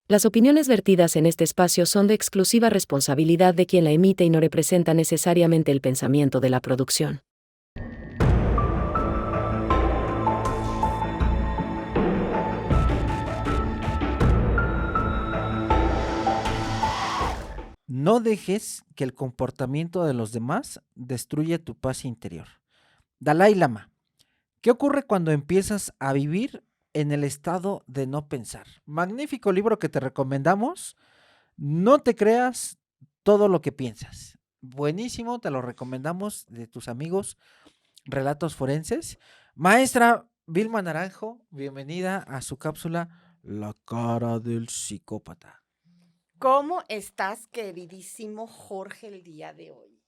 Las opiniones vertidas en este espacio son de exclusiva responsabilidad de quien la emite y no representa necesariamente el pensamiento de la producción. No dejes que el comportamiento de los demás destruya tu paz interior. Dalai Lama, ¿qué ocurre cuando empiezas a vivir en el estado de no pensar? Magnífico libro que te recomendamos. No te creas todo lo que piensas. Buenísimo, te lo recomendamos de tus amigos Relatos Forenses. Maestra Vilma Naranjo, bienvenida a su cápsula La cara del psicópata. ¿Cómo estás, queridísimo Jorge, el día de hoy?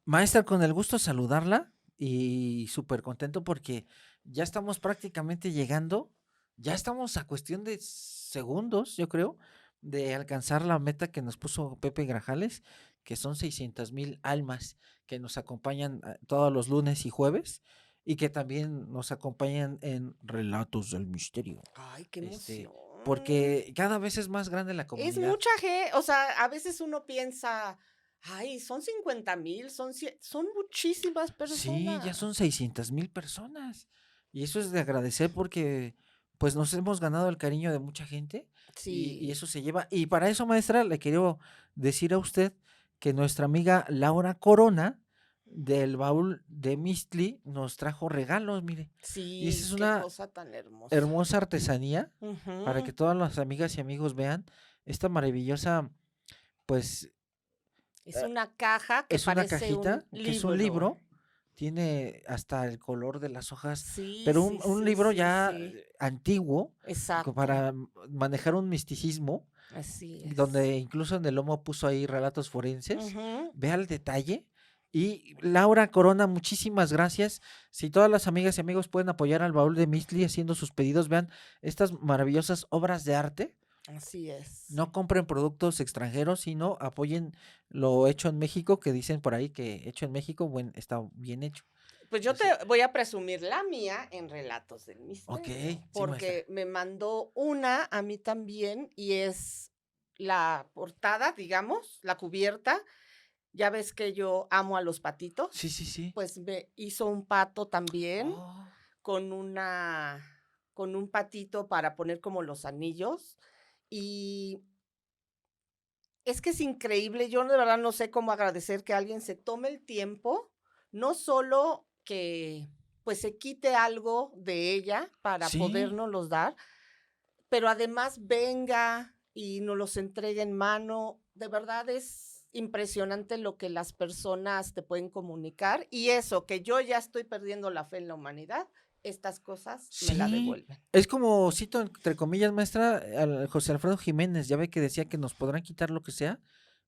Maestra, con el gusto de saludarla y súper contento porque ya estamos prácticamente llegando, ya estamos a cuestión de segundos, yo creo, de alcanzar la meta que nos puso Pepe Grajales, que son 600,000 almas que nos acompañan todos los lunes y jueves y que también nos acompañan en Relatos del Misterio. Ay, qué Este, emoción. porque cada vez es más grande la Es comunidad. mucha gente, o sea, a veces uno piensa, ay, son 50,000, son muchísimas Sí, ya son personas. 600,000 personas. Y eso es de agradecer porque pues nos hemos ganado el cariño de mucha gente y Sí, eso se lleva. Y para eso, maestra, le quiero decir a usted que nuestra amiga Laura Corona del baúl de Mistli nos trajo regalos, mire. Y esa es sí, qué una cosa tan hermosa. hermosa artesanía para que Ujú. todas las amigas y amigos vean esta maravillosa, pues Es una caja que es una parece un cajita que es un libro. libro, tiene hasta el color de las hojas, Sí, pero sí, un sí, libro sí, ya sí. antiguo Exacto. para manejar un misticismo, Así es. donde incluso en el lomo puso ahí relatos forenses. Ujú. Vea el detalle. Y Laura Corona, muchísimas gracias. Si todas las amigas y amigos pueden apoyar al baúl de Misli haciendo sus pedidos, vean estas maravillosas obras de arte. Así es. No compren productos extranjeros, sino apoyen lo hecho en México, que dicen por ahí que hecho en México, bueno, está bien hecho. Pues yo te Así, voy a presumir la mía en Relatos del ok, Misterio, sí, maestra. porque me mandó una a mí también y es la portada, digamos, la cubierta. Ya ves que yo amo a los Sí, patitos, sí, sí. pues me hizo un pato también Oh, con con un patito para poner como los anillos. Y es que es increíble, yo de verdad no sé cómo agradecer que alguien se tome el tiempo, no solo que, pues, se quite algo de ella para sí, podérnoslos dar, pero además venga y nos los entregue en mano. De verdad es impresionante lo que las personas te pueden comunicar y eso, que yo ya estoy perdiendo la fe en la humanidad, estas cosas me la sí. devuelven. Es como, cito entre comillas, maestra, al José Alfredo Jiménez, ya ve que decía que nos podrán quitar lo que sea,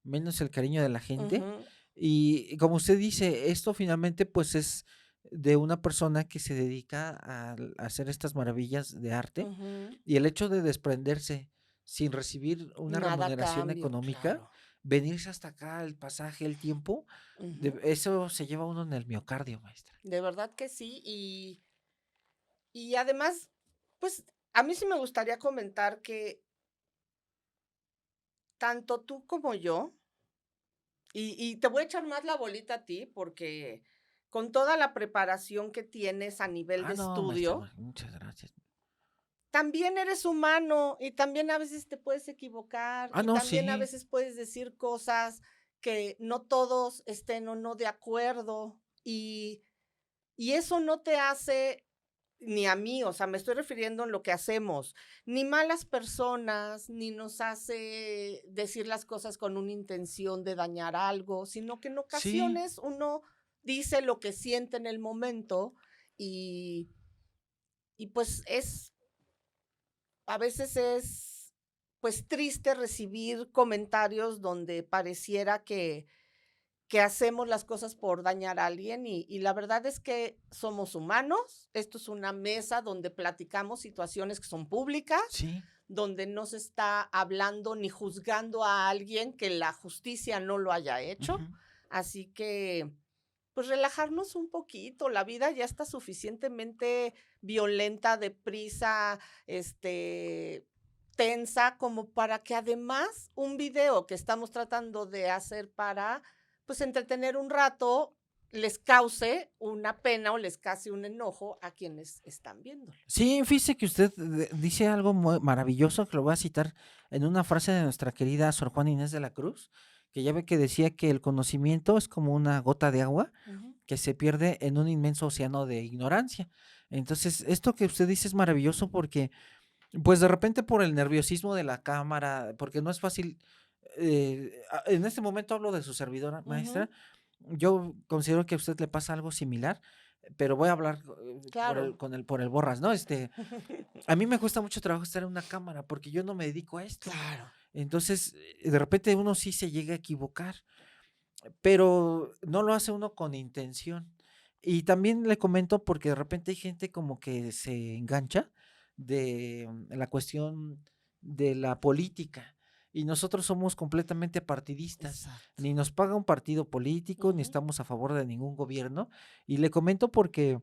menos el cariño de la gente. Ujú, Y como usted dice, esto finalmente pues es de una persona que se dedica a hacer estas maravillas de arte. ujú. Y el hecho de desprenderse sin recibir una Nada a remuneración cambio, económica, claro. venirse hasta acá, el pasaje, el tiempo, Ujú. eso se lleva uno en el miocardio, maestra. De verdad que sí, y además, pues, a mí sí me gustaría comentar que tanto tú como yo, y te voy a echar más la bolita a ti, porque con toda la preparación que tienes a nivel de Ah, no, maestra, estudio, muchas gracias. también eres humano, y también a veces te puedes equivocar, Ah, y no, también a sí, veces puedes decir cosas que no todos estén o no de acuerdo, y eso no te hace ni a mí, o sea, me estoy refiriendo en lo que hacemos, ni malas personas, ni nos hace decir las cosas con una intención de dañar algo, sino que en sí, ocasiones uno dice lo que siente en el momento y, y pues a veces es pues triste recibir comentarios donde pareciera que hacemos las cosas por dañar a alguien y la verdad es que somos humanos. Esto es una mesa donde platicamos situaciones que son públicas, sí. donde no se está hablando ni juzgando a alguien que la justicia no lo haya Ujú. hecho. Así que, pues relajarnos un poquito. La vida ya está suficientemente violenta, deprisa, este, tensa como para que además un video que estamos tratando de hacer para, pues, entretener un rato, les cause una pena o les cause un enojo a quienes están viéndolo. Sí, fíjese que usted dice algo muy maravilloso que lo voy a citar en una frase de nuestra querida Sor Juana Inés de la Cruz, que ya ve que decía que el conocimiento es como una gota de agua Ujú. que se pierde en un inmenso océano de ignorancia. Entonces, esto que usted dice es maravilloso porque, pues de repente por el nerviosismo de la cámara, porque no es fácil, en este momento hablo de su servidora maestra, Ujú. yo considero que a usted le pasa algo similar, pero voy a hablar Claro. por el borras, ¿no? A mí me cuesta mucho trabajo estar en una cámara porque yo no me dedico a esto. Claro. Entonces, de repente uno sí se llega a equivocar, pero no lo hace uno con intención. Y también le comento porque de repente hay gente como que se engancha de la cuestión de la política y nosotros somos completamente partidistas. Exacto. Ni nos paga un partido político, ni Ujú. estamos a favor de ningún gobierno. Y le comento porque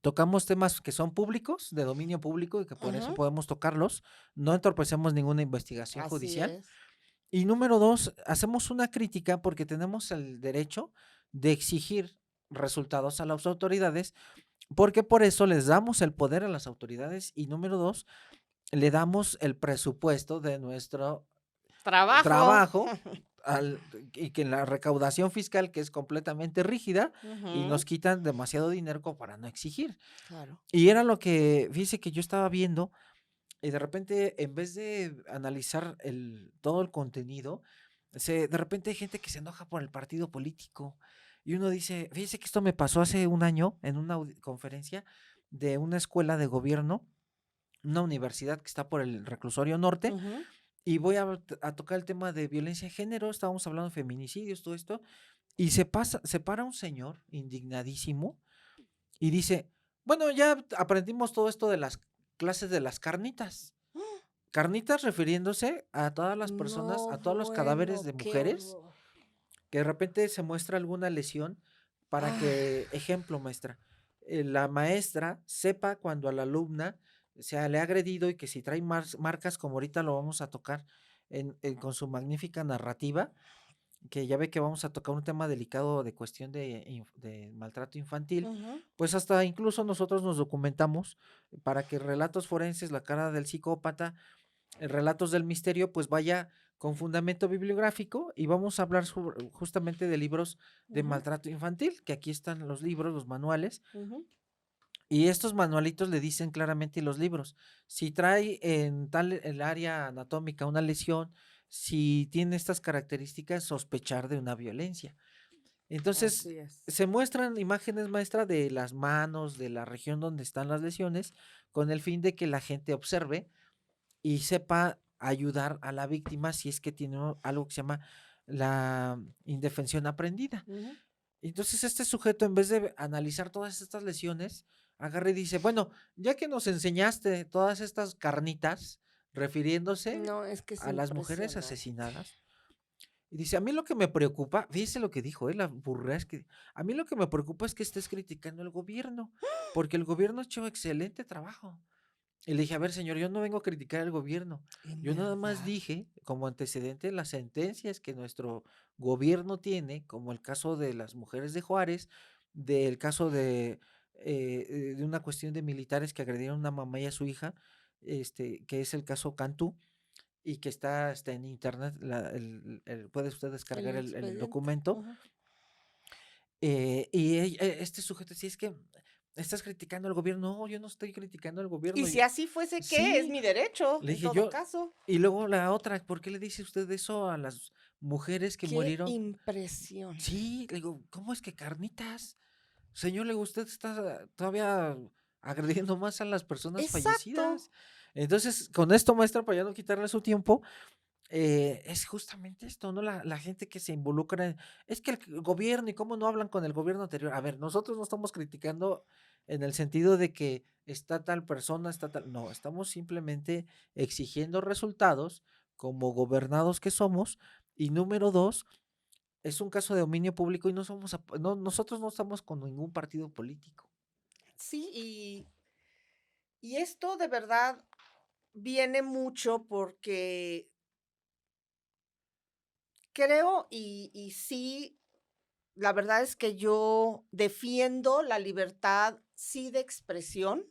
tocamos temas que son públicos, de dominio público, y que por eso Ujú. podemos tocarlos. No entorpecemos ninguna investigación Así judicial. es. Y número dos, hacemos una crítica porque tenemos el derecho de exigir resultados a las autoridades, porque por eso les damos el poder a las autoridades. Y número dos, le damos el presupuesto de nuestro Trabajo. trabajo y que la recaudación fiscal, que es completamente rígida, y Ujú. nos quitan demasiado dinero como para no exigir. Claro. Y era lo que, fíjese que yo estaba viendo, y de repente, en vez de analizar todo el contenido, de repente hay gente que se enoja por el partido político. Y uno dice, fíjese que esto me pasó hace un año en una conferencia de una escuela de gobierno, una universidad que está por el Reclusorio Norte, Ujú. y voy a tocar el tema de violencia de género, estábamos hablando de feminicidios, todo esto, y se para un señor indignadísimo y dice, bueno, ya aprendimos todo esto de las clases de las carnitas. Carnitas refiriéndose a todas las personas, No, a todos los cadáveres bueno, de qué mujeres, horror. que de repente se muestra alguna lesión para Ah, que, ejemplo, maestra, la maestra sepa cuando a la alumna le ha agredido y que si trae marcas, como ahorita lo vamos a tocar con su magnífica narrativa, que ya ve que vamos a tocar un tema delicado de cuestión de maltrato infantil, ujú. pues hasta incluso nosotros nos documentamos para que relatos forenses, la cara del psicópata, relatos del misterio, pues vaya con fundamento bibliográfico y vamos a hablar justamente de libros de Ujú. maltrato infantil, que aquí están los libros, los manuales, Ujú. y estos manualitos le dicen claramente los libros, si trae en tal el área anatómica una lesión, si tiene estas características, sospechar de una violencia. Entonces, Así es. se muestran imágenes, maestra, de las manos, de la región donde están las lesiones, con el fin de que la gente observe y sepa ayudar a la víctima si es que tiene algo que se llama la indefensión aprendida. Ujú. Entonces este sujeto, en vez de analizar todas estas lesiones, agarra y dice, bueno, ya que nos enseñaste todas estas carnitas, refiriéndose No, es que es a las mujeres impresionante. asesinadas, y dice, a mí lo que me preocupa, fíjese lo que dijo, la burra es que, a mí lo que me preocupa es que estés criticando al gobierno, porque el gobierno ha hecho excelente trabajo. Y le dije, a ver, señor, yo no vengo a criticar al gobierno. En Yo nada más verdad. dije, como antecedente, las sentencias que nuestro gobierno tiene, como el caso de las mujeres de Juárez, del caso de una cuestión de militares que agredieron a una mamá y a su hija, que es el caso Cantú, y que está en internet, puede usted El descargar el expediente. documento. Ujú. Este sujeto, sí es que estás criticando al gobierno. No, yo no estoy criticando al Y gobierno. si así fuese, ¿qué? Es Sí, mi derecho, le en dije todo yo, caso. y luego la otra, ¿por qué le dice usted eso a las mujeres que Qué murieron? impresión. Sí, le digo, ¿cómo es que carnitas? Señor, le digo, usted está todavía agrediendo más a las personas Exacto. fallecidas. Entonces, con esto, maestra, para ya no quitarle su tiempo, es justamente esto, ¿no? La gente que se involucra es que el gobierno y cómo no hablan con el gobierno anterior. A ver, nosotros no estamos criticando en el sentido de que está tal persona, está tal, no, estamos simplemente exigiendo resultados como gobernados que somos. Y número dos, es un caso de dominio público y no somos, no, nosotros no estamos con ningún partido político. Sí, y esto de verdad viene mucho porque creo y sí, la verdad es que yo defiendo la libertad, sí, de expresión,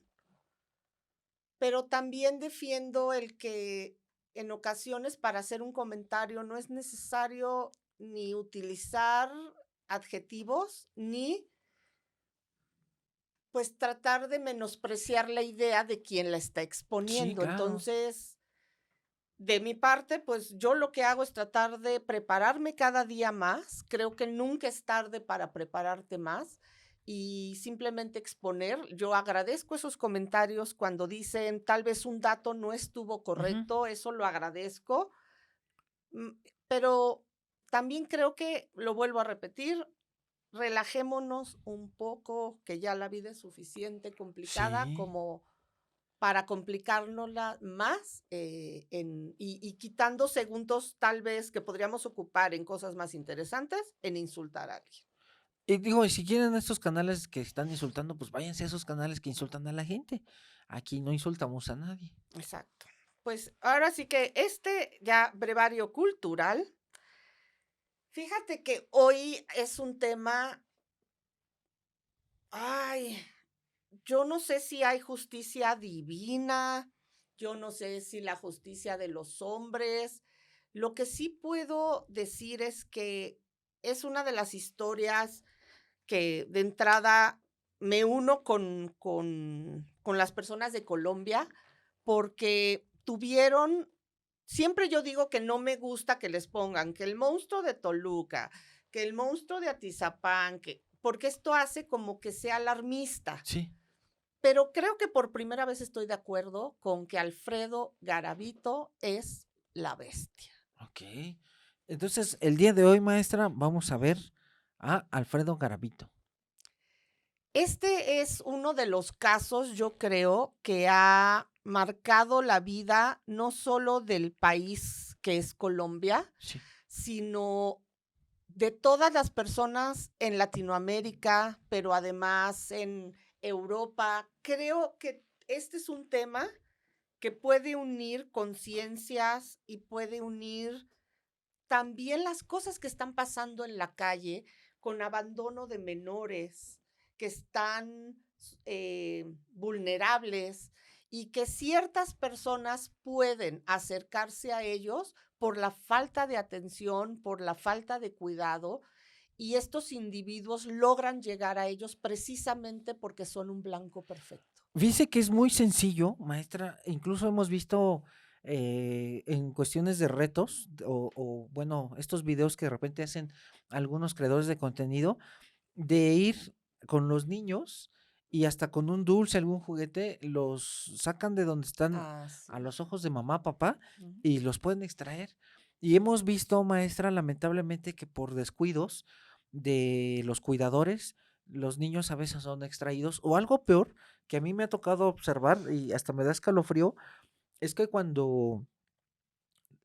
pero también defiendo el que en ocasiones para hacer un comentario no es necesario ni utilizar adjetivos, ni pues tratar de menospreciar la idea de quien la está Sí, exponiendo. claro. Entonces, de mi parte, pues yo lo que hago es tratar de prepararme cada día más. Creo que nunca es tarde para prepararte más y simplemente exponer. Yo agradezco esos comentarios cuando dicen tal vez un dato no estuvo Ujú. correcto, eso lo agradezco, mm, pero también creo que, lo vuelvo a repetir, relajémonos un poco, que ya la vida es suficiente complicada Sí. como para complicárnosla más, y quitando segundos, tal vez, que podríamos ocupar en cosas más interesantes, en insultar a alguien. Y digo, y si quieren estos canales que están insultando, pues váyanse a esos canales que insultan a la gente. Aquí no insultamos a nadie. Exacto. Pues, ahora sí que este ya brevario cultural, fíjate que hoy es un tema, ay, yo no sé si hay justicia divina, yo no sé si la justicia de los hombres. Lo que sí puedo decir es que es una de las historias que de entrada me uno con las personas de Colombia, porque tuvieron, siempre yo digo que no me gusta que les pongan que el monstruo de Toluca, que el monstruo de Atizapán, que, porque esto hace como que sea alarmista. Sí. Pero creo que por primera vez estoy de acuerdo con que Alfredo Garavito es la bestia. Ok. Entonces, el día de hoy, maestra, vamos a ver a Alfredo Garavito. Este es uno de los casos, yo creo, que ha marcado la vida no solo del país que es Colombia, Sí. sino de todas las personas en Latinoamérica, pero además en Europa. Creo que este es un tema que puede unir conciencias y puede unir también las cosas que están pasando en la calle con abandono de menores que están vulnerables y que ciertas personas pueden acercarse a ellos por la falta de atención, por la falta de cuidado, y estos individuos logran llegar a ellos precisamente porque son un blanco perfecto. Dice que es muy sencillo, maestra. Incluso hemos visto en cuestiones de retos bueno, estos videos que de repente hacen algunos creadores de contenido, de ir con los niños y hasta con un dulce, algún juguete, los sacan de donde están Ah, a sí. los ojos de mamá, papá, Ujú. y los pueden extraer. Y hemos visto, maestra, lamentablemente, que por descuidos de los cuidadores, los niños a veces son extraídos, o algo peor, que a mí me ha tocado observar y hasta me da escalofrío, es que cuando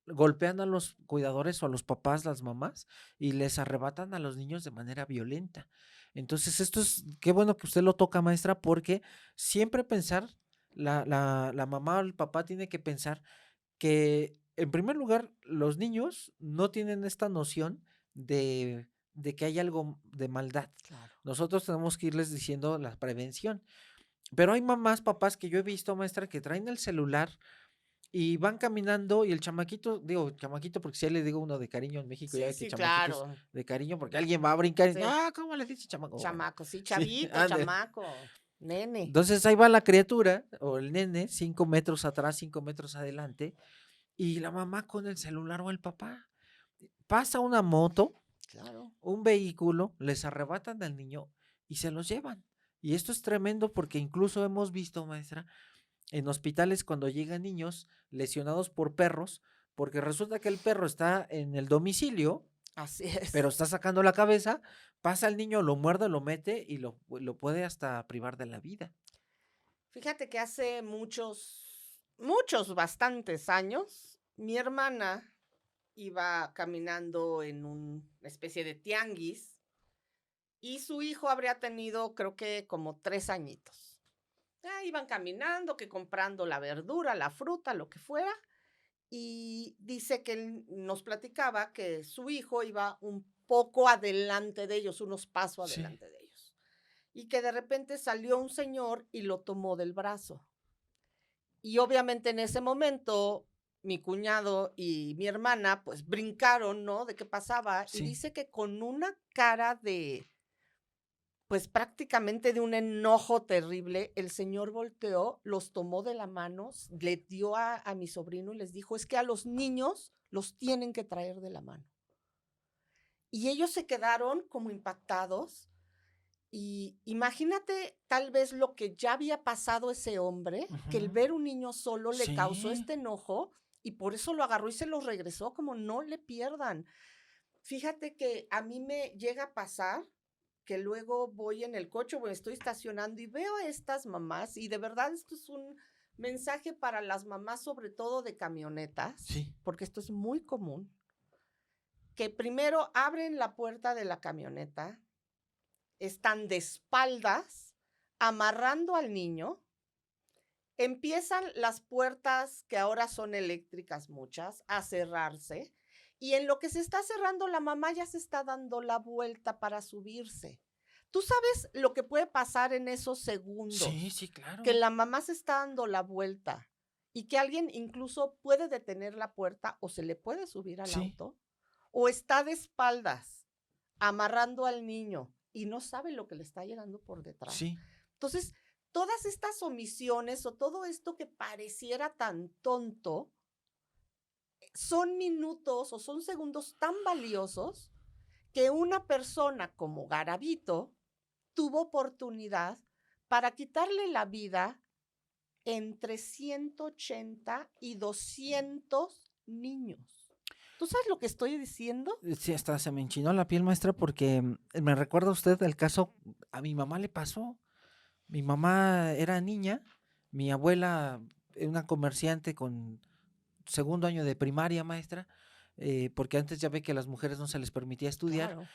golpean a los cuidadores o a los papás, las mamás, y les arrebatan a los niños de manera violenta. Entonces, esto es, qué bueno que usted lo toca, maestra, porque siempre pensar, la mamá o el papá tiene que pensar que, en primer lugar, los niños no tienen esta noción de que hay algo de maldad. Claro. Nosotros tenemos que irles diciendo la prevención. Pero hay mamás, papás que yo he visto, maestra, que traen el celular y van caminando y el chamaquito, digo chamaquito porque si le digo uno de cariño en México, ya Sí, ve que sí, chamaquitos claro. de cariño porque alguien va a brincar y, Sí. ¿cómo le dice chamaco? Bueno, Chamaco, sí, sí, chavito, ande. chamaco, nene. Entonces ahí va la criatura o el nene, 5 metros atrás, 5 metros adelante, y la mamá con el celular o el papá. Pasa una moto, Claro. un vehículo, les arrebatan al niño y se los llevan. Y esto es tremendo porque incluso hemos visto, maestra, en hospitales cuando llegan niños lesionados por perros, porque resulta que el perro está en el domicilio, Así es. pero está sacando la cabeza, pasa el niño, lo muerde, lo mete y lo puede hasta privar de la vida. Fíjate que hace muchos, bastantes años, mi hermana iba caminando en una especie de tianguis y su hijo habría tenido, creo que como 3 añitos. Iban caminando, que comprando la verdura, la fruta, lo que fuera, y dice que él nos platicaba que su hijo iba un poco adelante de ellos, unos pasos Sí, adelante de ellos, y que de repente salió un señor y lo tomó del brazo. Y obviamente en ese momento mi cuñado y mi hermana pues brincaron, ¿no? De qué pasaba, y sí, dice que con una cara de, pues prácticamente de un enojo terrible, el señor volteó, los tomó de la mano, le dio a mi sobrino y les dijo, es que a los niños los tienen que traer de la mano. Y ellos se quedaron como impactados. Y imagínate tal vez lo que ya había pasado ese hombre, que el ujú, ver un niño solo le causó sí, este enojo y por eso lo agarró y se los regresó, como no le pierdan. Fíjate que a mí me llega a pasar que luego voy en el coche o estoy estacionando y veo a estas mamás, y de verdad esto es un mensaje para las mamás, sobre todo de camionetas, sí, porque esto es muy común, que primero abren la puerta de la camioneta, están de espaldas, amarrando al niño, empiezan las puertas, que ahora son eléctricas muchas, a cerrarse, y en lo que se está cerrando, la mamá ya se está dando la vuelta para subirse. ¿Tú sabes lo que puede pasar en esos sí, segundos? sí, Que claro, la mamá se está dando la vuelta y que alguien incluso puede detener la puerta o se le puede subir al sí, auto o está de espaldas amarrando al niño y no sabe lo que le está llegando por detrás. sí, Entonces, todas estas omisiones o todo esto que pareciera tan tonto, son minutos o son segundos tan valiosos que una persona como Garavito tuvo oportunidad para quitarle la vida entre 180 y 200 niños. ¿Tú sabes lo que estoy diciendo? sí, hasta se me enchinó la piel, maestra, porque me recuerda usted el caso, a mi mamá le pasó. Mi mamá era niña, mi abuela, una comerciante con segundo año de primaria, maestra, porque antes ya ve que a las mujeres no se les permitía estudiar, Claro.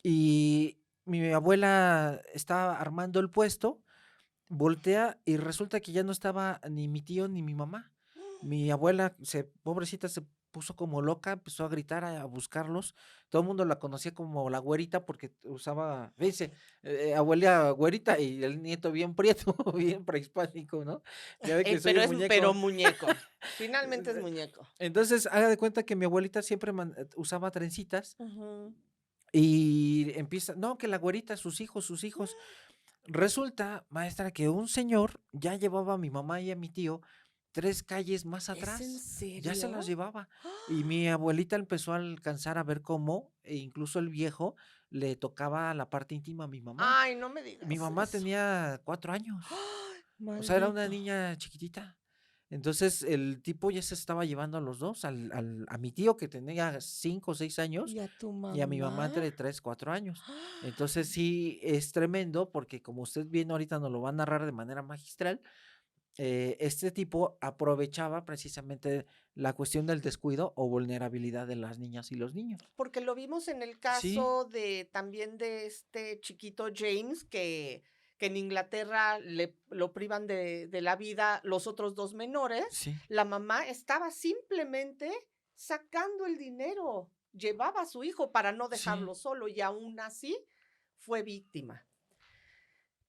y mi abuela estaba armando el puesto, voltea y resulta que ya no estaba ni mi tío ni mi mamá. Mi abuela, pobrecita, se puso como loca, empezó a gritar, a buscarlos. Todo el mundo la conocía como la güerita porque usaba, dice, abuela güerita y el nieto bien prieto, bien prehispánico, ¿no? Ya ve que soy Pero el es pero muñeco. muñeco. Finalmente es muñeco. Entonces, haga de cuenta que mi abuelita siempre usaba trencitas Ujú. y empieza, no, que la güerita, sus hijos, sus hijos. Resulta, maestra, que un señor ya llevaba a mi mamá y a mi tío 3 calles más ¿Es en atrás, ya se las serio? llevaba. Y mi abuelita empezó a alcanzar a ver cómo, e incluso el viejo le tocaba la parte íntima a mi mamá. Ay, no me Mi digas mamá eso. tenía 4 años, Ay, o sea, era una maldito. niña chiquitita. Entonces, el tipo ya se estaba llevando a los 2, a mi tío que tenía 5 o 6 años ¿Y a tu y a mi mamá mamá? entre 3, 4 años. Entonces sí es tremendo porque como usted bien ahorita nos lo va a narrar de manera magistral, este tipo aprovechaba precisamente la cuestión del descuido o vulnerabilidad de las niñas y los niños. Porque lo vimos en el Sí, caso de también de este chiquito James, que en Inglaterra lo privan de la vida los otros dos menores. sí, La mamá estaba simplemente sacando el dinero, llevaba a su hijo para no sí, dejarlo solo y aún así fue víctima.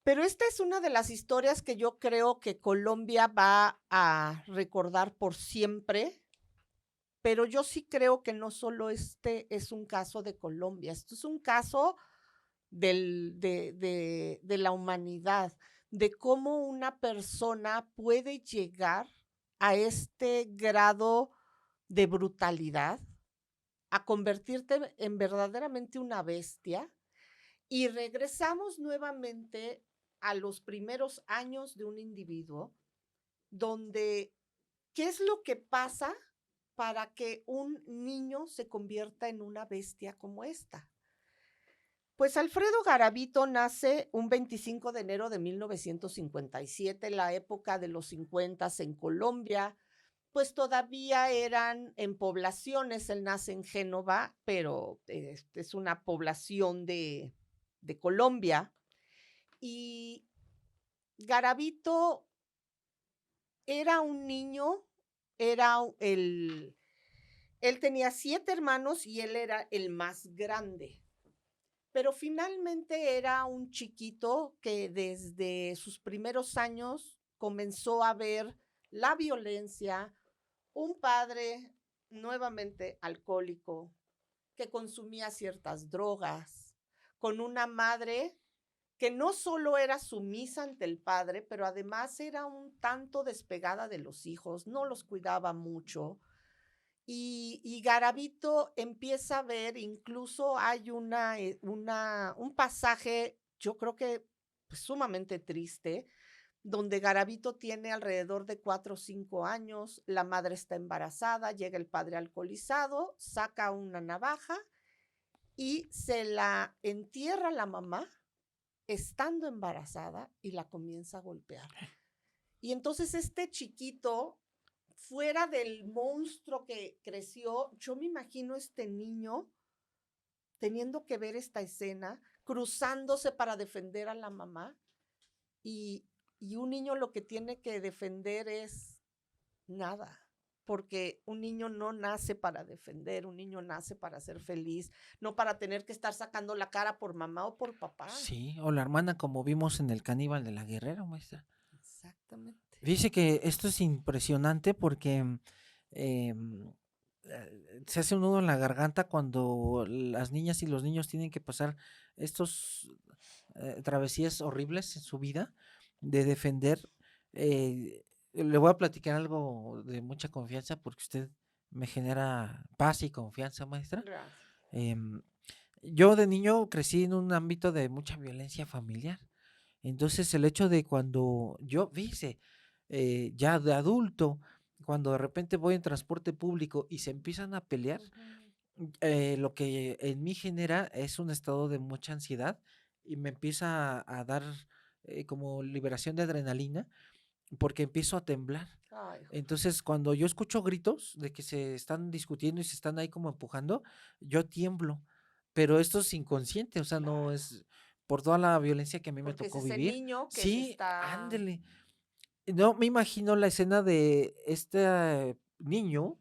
Pero esta es una de las historias que yo creo que Colombia va a recordar por siempre, pero yo sí creo que no solo este es un caso de Colombia, esto es un caso de la humanidad, de cómo una persona puede llegar a este grado de brutalidad, a convertirte en verdaderamente una bestia. Y regresamos nuevamente a los primeros años de un individuo, donde, ¿qué es lo que pasa para que un niño se convierta en una bestia como esta? Pues Alfredo Garavito nace un 25 de enero de 1957, en la época de los 50 en Colombia, pues todavía eran en poblaciones, él nace en Génova, pero es una población de Colombia, y Garavito era un niño, era él tenía 7 hermanos y él era el más grande. Pero finalmente era un chiquito que desde sus primeros años comenzó a ver la violencia, un padre nuevamente alcohólico que consumía ciertas drogas, con una madre que no solo era sumisa ante el padre, pero además era un tanto despegada de los hijos, no los cuidaba mucho. Y Garavito empieza a ver, incluso hay un pasaje, yo creo que pues, sumamente triste, donde Garavito tiene alrededor de 4 o 5 años, la madre está embarazada, llega el padre alcoholizado, saca una navaja y se la entierra la mamá estando embarazada y la comienza a golpear. Y entonces este chiquito, fuera del monstruo que creció, yo me imagino este niño teniendo que ver esta escena, cruzándose para defender a la mamá y, y un niño lo que tiene que defender es nada. Porque un niño no nace para defender, un niño nace para ser feliz, no para tener que estar sacando la cara por mamá o por papá. Sí, o la hermana como vimos en el Caníbal de la Guerrera, maestra. Exactamente. Dice que esto es impresionante porque se hace un nudo en la garganta cuando las niñas y los niños tienen que pasar estos travesías horribles en su vida de defender. Le voy a platicar algo de mucha confianza porque usted me genera paz y confianza, maestra. Gracias. Em, yo de niño crecí en un ámbito de mucha violencia familiar. Entonces el hecho de cuando yo, fíjese, ya de adulto, cuando de repente voy en transporte público y se empiezan a pelear, lo que en mí genera es un estado de mucha ansiedad y me empieza a dar como liberación de adrenalina porque empiezo a temblar. Ay, Entonces, cuando yo escucho gritos de que se están discutiendo y se están ahí como empujando, yo tiemblo. Pero esto es inconsciente, o sea, no claro. es por toda la violencia que a mí me Porque es tocó ese vivir. niño que se Sí, está. ándele. No me imagino la escena de este niño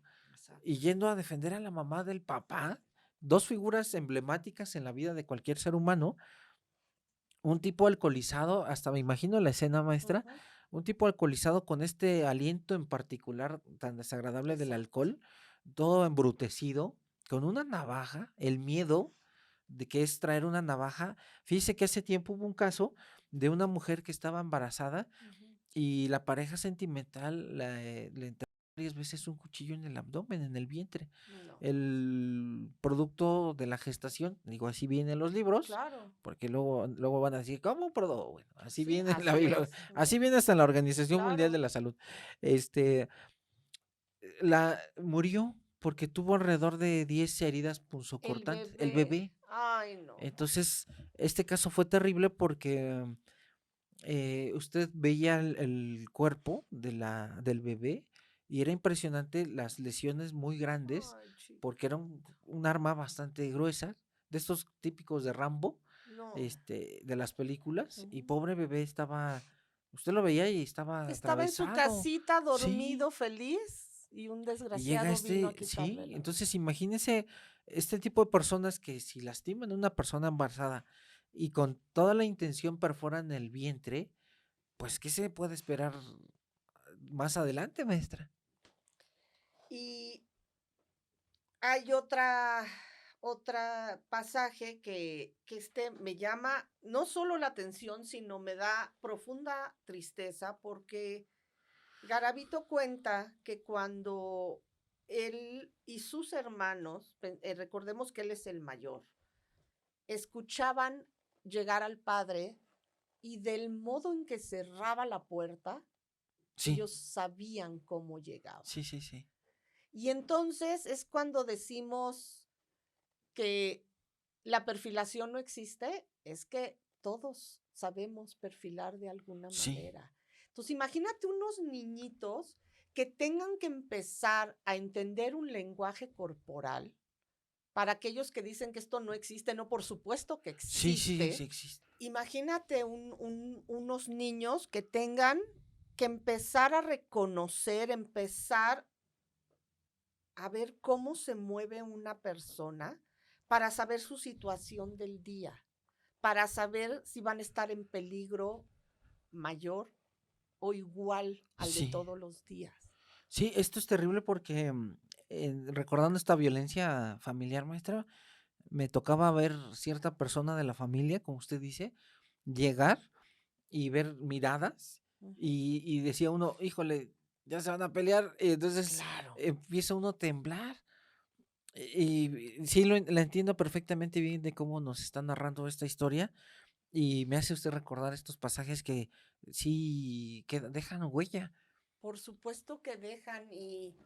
y Exacto. yendo a defender a la mamá del papá, dos figuras emblemáticas en la vida de cualquier ser humano, un tipo alcoholizado, hasta me imagino la escena maestra, Ujú, un tipo alcoholizado con este aliento en particular tan desagradable del exacto. alcohol, todo embrutecido, con una navaja, el miedo de que es traer una navaja. Fíjese que hace tiempo hubo un caso de una mujer que estaba embarazada Ujú. y la pareja sentimental le enterró varias veces un cuchillo en el abdomen, en el vientre. No, El producto de la gestación, digo, así viene en los libros, claro. porque luego van a decir, ¿cómo? Bueno, así Sí, viene en la así Biblia, es. así viene hasta en la Organización Mundial de Claro. la Salud. Este, murió porque tuvo alrededor de 10 heridas El punzocortantes, el bebé. bebé. Ay, no. Entonces, este caso fue terrible porque usted veía el cuerpo del bebé y era impresionante las lesiones muy grandes Ay, porque era chiquito. un arma bastante gruesa, de estos típicos de Rambo, No. de las películas, y Ujú. pobre bebé estaba, usted lo veía y estaba Estaba en su atravesado, casita sí, dormido, feliz, y un y llega desgraciado vino a quitarle sí, la vida. entonces imagínese este tipo de personas que si lastiman a una persona embarazada y con toda la intención perforan el vientre, pues, ¿qué se puede esperar más adelante, maestra? Y hay otra pasaje que me llama no solo la atención, sino me da profunda tristeza porque Garavito cuenta que cuando él y sus hermanos, recordemos que él es el mayor, escuchaban llegar al padre y del modo en que cerraba la puerta, Sí, ellos sabían cómo llegaba. sí, sí, sí. Y entonces es cuando decimos que la perfilación no existe, es que todos sabemos perfilar de alguna Sí, manera. Entonces, imagínate unos niñitos que tengan que empezar a entender un lenguaje corporal Para aquellos que dicen que esto no existe, no, por supuesto que Sí, sí, sí existe. existe. Imagínate unos niños que tengan que empezar a reconocer, empezar a ver cómo se mueve una persona para saber su situación del día, para saber si van a estar en peligro mayor o igual al de Sí. todos los días. Sí, esto es terrible porque recordando esta violencia familiar, maestra, me tocaba ver cierta persona de la familia, como usted dice, llegar y ver miradas Ujú. y decía uno, híjole, ya se van a pelear, y entonces Claro. empieza uno a temblar. Y sí, la entiendo perfectamente bien de cómo nos está narrando esta historia y me hace usted recordar estos pasajes que sí que dejan huella. Por supuesto que dejan y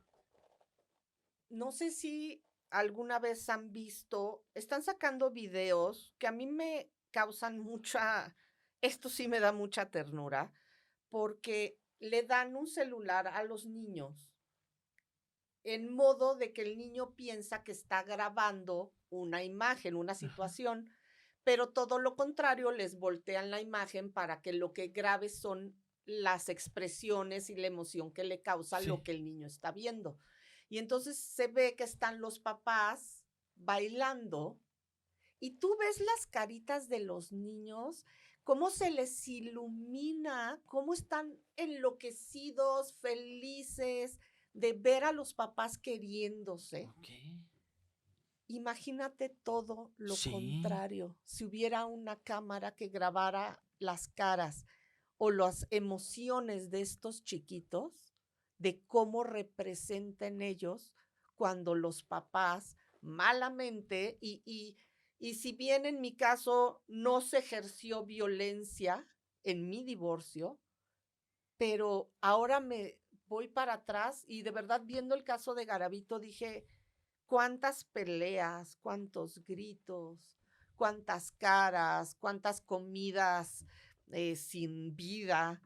no sé si alguna vez han visto, están sacando videos que a mí me causan esto sí me da mucha ternura, porque le dan un celular a los niños en modo de que el niño piensa que está grabando una imagen, una Ajá. situación, pero todo lo contrario, les voltean la imagen para que lo que grabe son las expresiones y la emoción que le causa lo Sí, que el niño está viendo. Y entonces se ve que están los papás bailando y tú ves las caritas de los niños, cómo se les ilumina, cómo están enloquecidos, felices de ver a los papás queriéndose. okey. Imagínate todo lo Sí, contrario, si hubiera una cámara que grabara las caras o las emociones de estos chiquitos, de cómo representan ellos cuando los papás malamente, y si bien en mi caso no se ejerció violencia en mi divorcio, pero ahora me voy para atrás y de verdad viendo el caso de Garavito dije, cuántas peleas, cuántos gritos, cuántas caras, cuántas comidas sin vida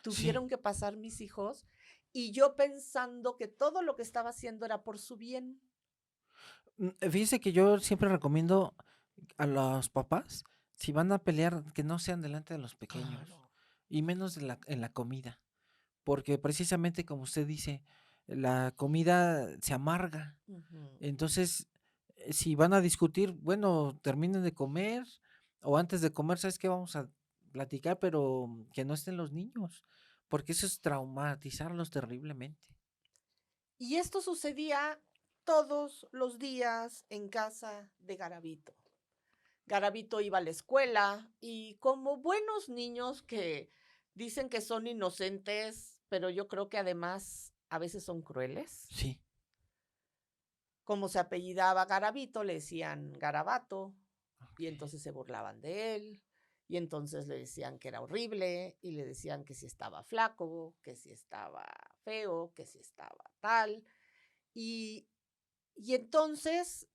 sí. tuvieron que pasar mis hijos y yo pensando que todo lo que estaba haciendo era por su bien. Fíjese que yo siempre recomiendo a los papás, si van a pelear, que no sean delante de los pequeños, Claro. y menos en la comida, porque precisamente como usted dice, la comida se amarga. Ujú. Entonces, si van a discutir, bueno, terminen de comer o antes de comer, ¿sabes qué? Vamos a platicar, pero que no estén los niños, porque eso es traumatizarlos terriblemente. Y esto sucedía todos los días en casa de Garavito. Garavito iba a la escuela y como buenos niños que dicen que son inocentes, pero yo creo que además a veces son crueles. Sí, Como se apellidaba Garavito, le decían Garabato y okey. entonces se burlaban de él y entonces le decían que era horrible y le decían que si estaba flaco, que si estaba feo, que si estaba tal. Y, y entonces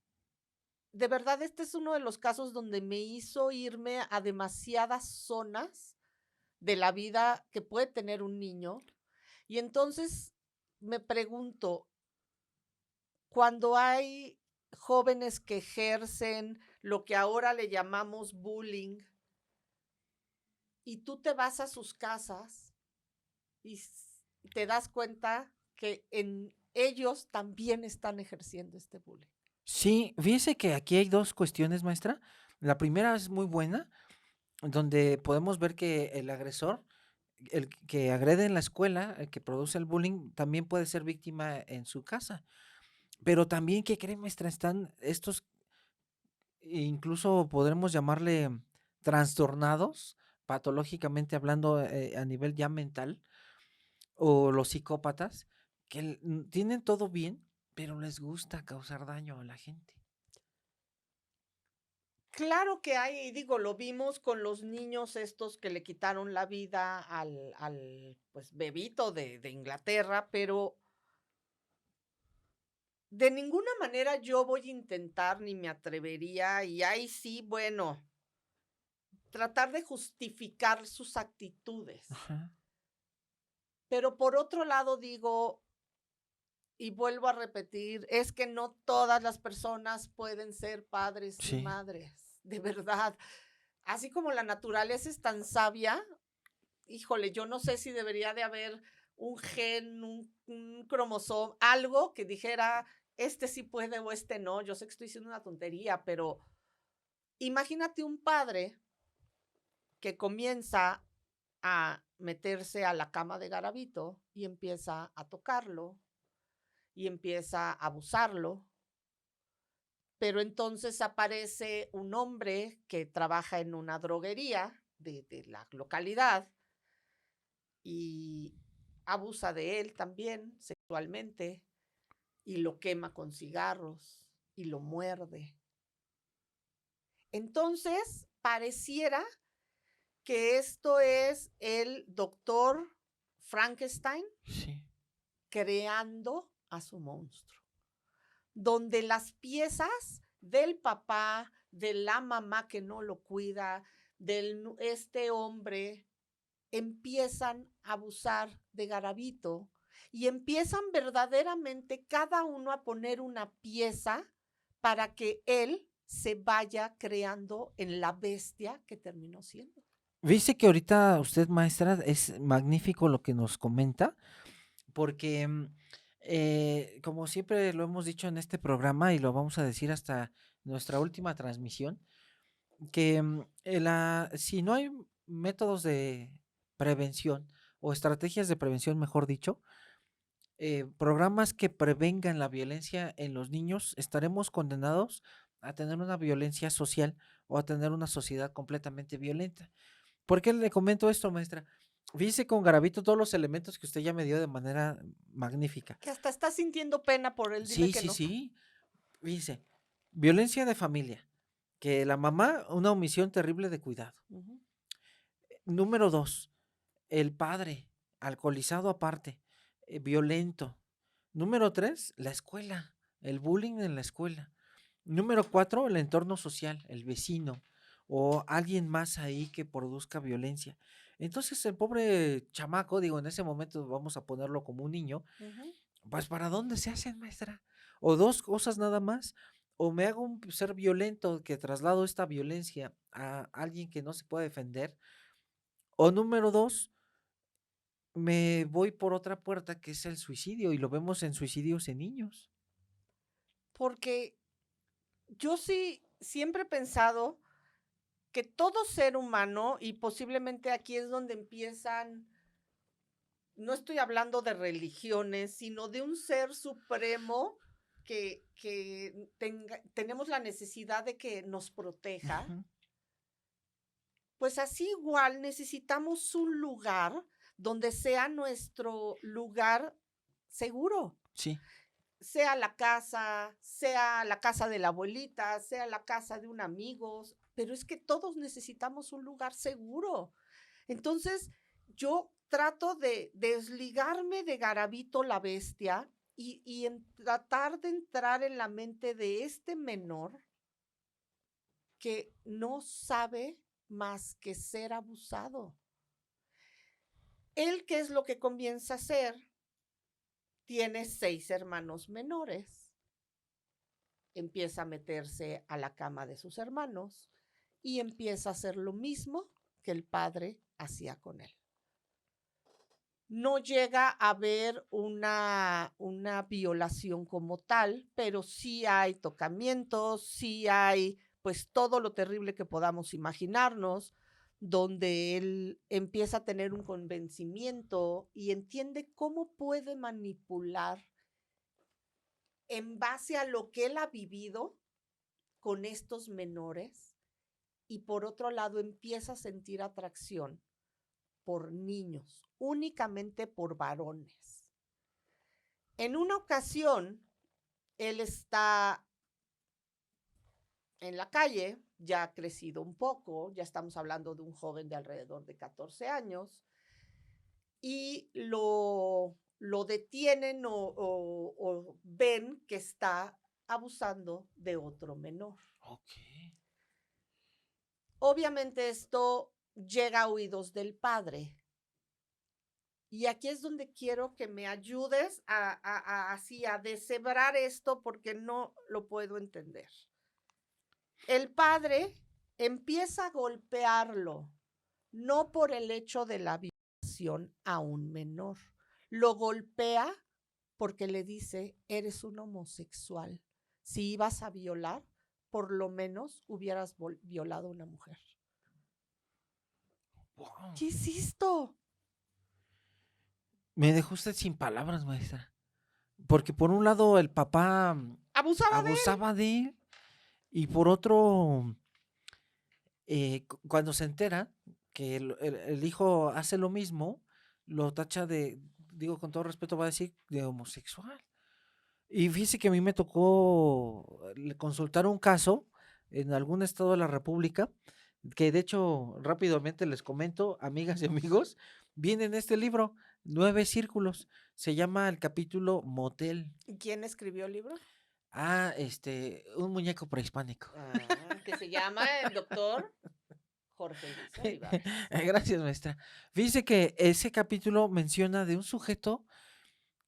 de verdad, este es uno de los casos donde me hizo irme a demasiadas zonas de la vida que puede tener un niño. Y entonces me pregunto, cuando hay jóvenes que ejercen lo que ahora le llamamos bullying, y tú te vas a sus casas y te das cuenta que en ellos también están ejerciendo este bullying. Sí, fíjese que aquí hay 2 cuestiones, maestra. La primera es muy buena, donde podemos ver que el agresor, el que agrede en la escuela, el que produce el bullying, también puede ser víctima en su casa. Pero también, ¿qué cree, maestra? Están estos, incluso podremos llamarle trastornados, patológicamente hablando, a nivel ya mental, o los psicópatas, que tienen todo bien, pero les gusta causar daño a la gente. Claro que hay, digo, lo vimos con los niños estos que le quitaron la vida pues, bebito de Inglaterra, pero de ninguna manera yo voy a intentar, ni me atrevería, y ahí sí, bueno, tratar de justificar sus actitudes. Ajá. Pero por otro lado digo, y vuelvo a repetir, es que no todas las personas pueden ser padres y Sí, madres, de verdad. Así como la naturaleza es tan sabia, híjole, yo no sé si debería de haber un gen, un cromosoma, algo que dijera, este sí puede o este no. Yo sé que estoy diciendo una tontería, pero imagínate un padre que comienza a meterse a la cama de Garabito y empieza a tocarlo y empieza a abusarlo, pero entonces aparece un hombre que trabaja en una droguería de la localidad y abusa de él también sexualmente y lo quema con cigarros y lo muerde. Entonces, pareciera que esto es el doctor Frankenstein sí. creando a su monstruo, donde las piezas del papá, de la mamá que no lo cuida, de este hombre, empiezan a abusar de Garabito y empiezan verdaderamente cada uno a poner una pieza para que él se vaya creando en la bestia que terminó siendo. Dice que ahorita usted, maestra, es magnífico lo que nos comenta, porque como siempre lo hemos dicho en este programa y lo vamos a decir hasta nuestra última transmisión, que si no hay métodos de prevención o estrategias de prevención, mejor dicho, programas que prevengan la violencia en los niños, estaremos condenados a tener una violencia social o a tener una sociedad completamente violenta. ¿Por qué le comento esto, maestra? Fíjese con Garavito todos los elementos que usted ya me dio de manera magnífica. Que hasta está sintiendo pena por él, dile Sí, que sí, no. sí. Fíjese, violencia de familia, que la mamá, una omisión terrible de cuidado. Ujú. Número 2, el padre, alcoholizado aparte, violento. Número 3, la escuela, el bullying en la escuela. Número 4, el entorno social, el vecino o alguien más ahí que produzca violencia. Entonces el pobre chamaco, digo, en ese momento vamos a ponerlo como un niño, Ujú. pues ¿para dónde se hacen, maestra? O dos cosas nada más, o me hago un ser violento que traslado esta violencia a alguien que no se puede defender, o número 2, me voy por otra puerta que es el suicidio y lo vemos en suicidios en niños. Porque yo sí siempre he pensado que todo ser humano, y posiblemente aquí es donde empiezan, no estoy hablando de religiones, sino de un ser supremo que tenemos la necesidad de que nos proteja, Ujú. pues así igual necesitamos un lugar donde sea nuestro lugar seguro, Sí, sea la casa de la abuelita, sea la casa de un amigo, pero es que todos necesitamos un lugar seguro. Entonces, yo trato de desligarme de Garabito la bestia y tratar de entrar en la mente de este menor que no sabe más que ser abusado. Él, ¿qué es lo que comienza a hacer? Tiene 6 hermanos menores. Empieza a meterse a la cama de sus hermanos y empieza a hacer lo mismo que el padre hacía con él. No llega a haber una violación como tal, pero sí hay tocamientos, sí hay pues todo lo terrible que podamos imaginarnos, donde él empieza a tener un convencimiento y entiende cómo puede manipular en base a lo que él ha vivido con estos menores y por otro lado empieza a sentir atracción por niños, únicamente por varones. En una ocasión, él está en la calle, ya ha crecido un poco, ya estamos hablando de un joven de alrededor de 14 años, y lo detienen o ven que está abusando de otro menor. ok. Obviamente esto llega a oídos del padre Y aquí es donde quiero que me ayudes así a deshebrar esto porque no lo puedo entender. El padre empieza a golpearlo, no por el hecho de la violación a un menor. Lo golpea porque le dice, eres un homosexual. Si ibas a violar, por lo menos hubieras violado a una mujer. Wow. ¿Qué es esto? Me dejó usted sin palabras, maestra. Porque por un lado el papá Abusaba de él. abusaba de él y por otro, cuando se entera que el hijo hace lo mismo, lo tacha de, digo con todo respeto, va a decir de homosexual. Y fíjese que a mí me tocó consultar un caso en algún estado de la República, que de hecho rápidamente les comento, amigas y amigos, viene en este libro, 9 círculos, se llama el capítulo Motel. ¿Y quién escribió el libro? Ah, un muñeco prehispánico. Que se llama el doctor Jorge Luis Olivares. Gracias, maestra. Fíjese que ese capítulo menciona de un sujeto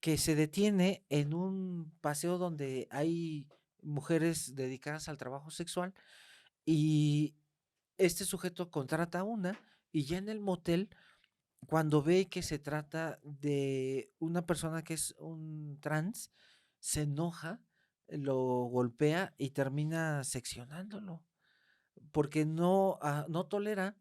que se detiene en un paseo donde hay mujeres dedicadas al trabajo sexual y este sujeto contrata a una y ya en el motel, cuando ve que se trata de una persona que es un trans, se enoja, lo golpea y termina seccionándolo, porque no tolera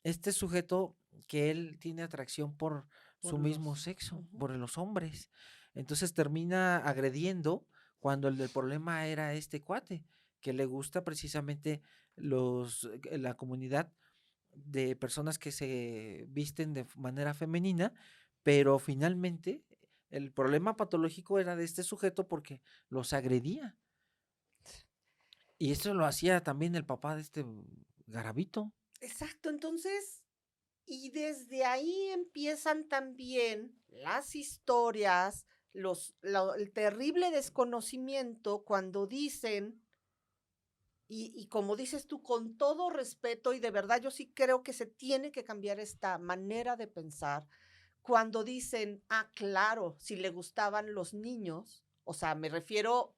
este sujeto que él tiene atracción por su mismo sexo, por los hombres. Entonces termina agrediendo cuando el del problema era este cuate, que le gusta precisamente la comunidad de personas que se visten de manera femenina, pero finalmente el problema patológico era de este sujeto porque los agredía. Y eso lo hacía también el papá de este Garabito. Exacto, entonces, y desde ahí empiezan también las historias, el terrible desconocimiento cuando dicen, y como dices tú, con todo respeto, y de verdad yo sí creo que se tiene que cambiar esta manera de pensar, cuando dicen, claro, si le gustaban los niños, o sea, me refiero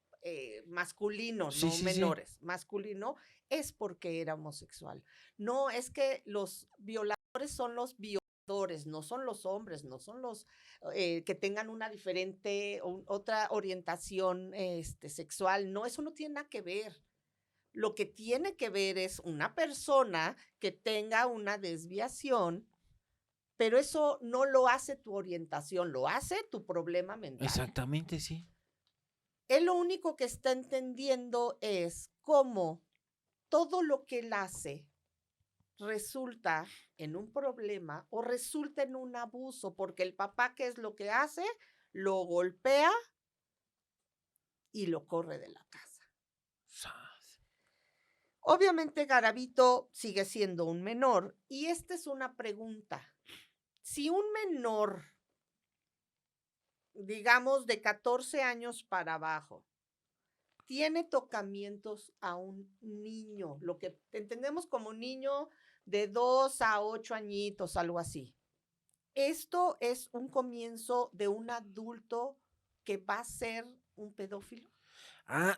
masculino, Sí, no sí, sí. menores, masculino, es porque era homosexual. No, es que los violadores son los violadores, no son los hombres, no son los que tengan una diferente, otra orientación sexual. No, eso no tiene nada que ver. Lo que tiene que ver es una persona que tenga una desviación, pero eso no lo hace tu orientación, lo hace tu problema mental. Exactamente, sí. Él lo único que está entendiendo es cómo todo lo que él hace resulta en un problema o resulta en un abuso, porque el papá, ¿qué es lo que hace? Lo golpea y lo corre de la casa. Obviamente Garabito sigue siendo un menor y esta es una pregunta. Si un menor, digamos de 14 años para abajo, tiene tocamientos a un niño, lo que entendemos como niño de 2 a 8 añitos, algo así. ¿Esto es un comienzo de un adulto que va a ser un pedófilo?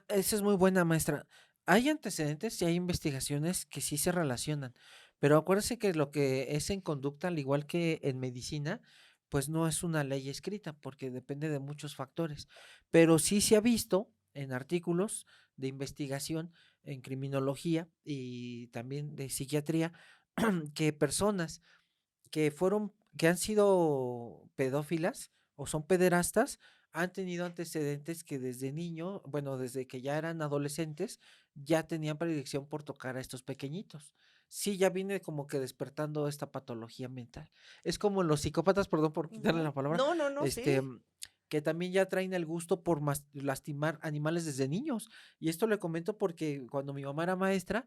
Esa es muy buena, maestra. Hay antecedentes y hay investigaciones que sí se relacionan, pero acuérdese que lo que es en conducta, al igual que en medicina, pues no es una ley escrita porque depende de muchos factores, pero sí se ha visto en artículos de investigación en criminología y también de psiquiatría que personas que han sido pedófilas o son pederastas, han tenido antecedentes que desde niño, bueno, desde que ya eran adolescentes, ya tenían predilección por tocar a estos pequeñitos. Sí, ya viene como que despertando esta patología mental. Es como los psicópatas, perdón por quitarle la palabra, No, sí. que también ya traen el gusto por lastimar animales desde niños. Y esto le comento porque cuando mi mamá era maestra,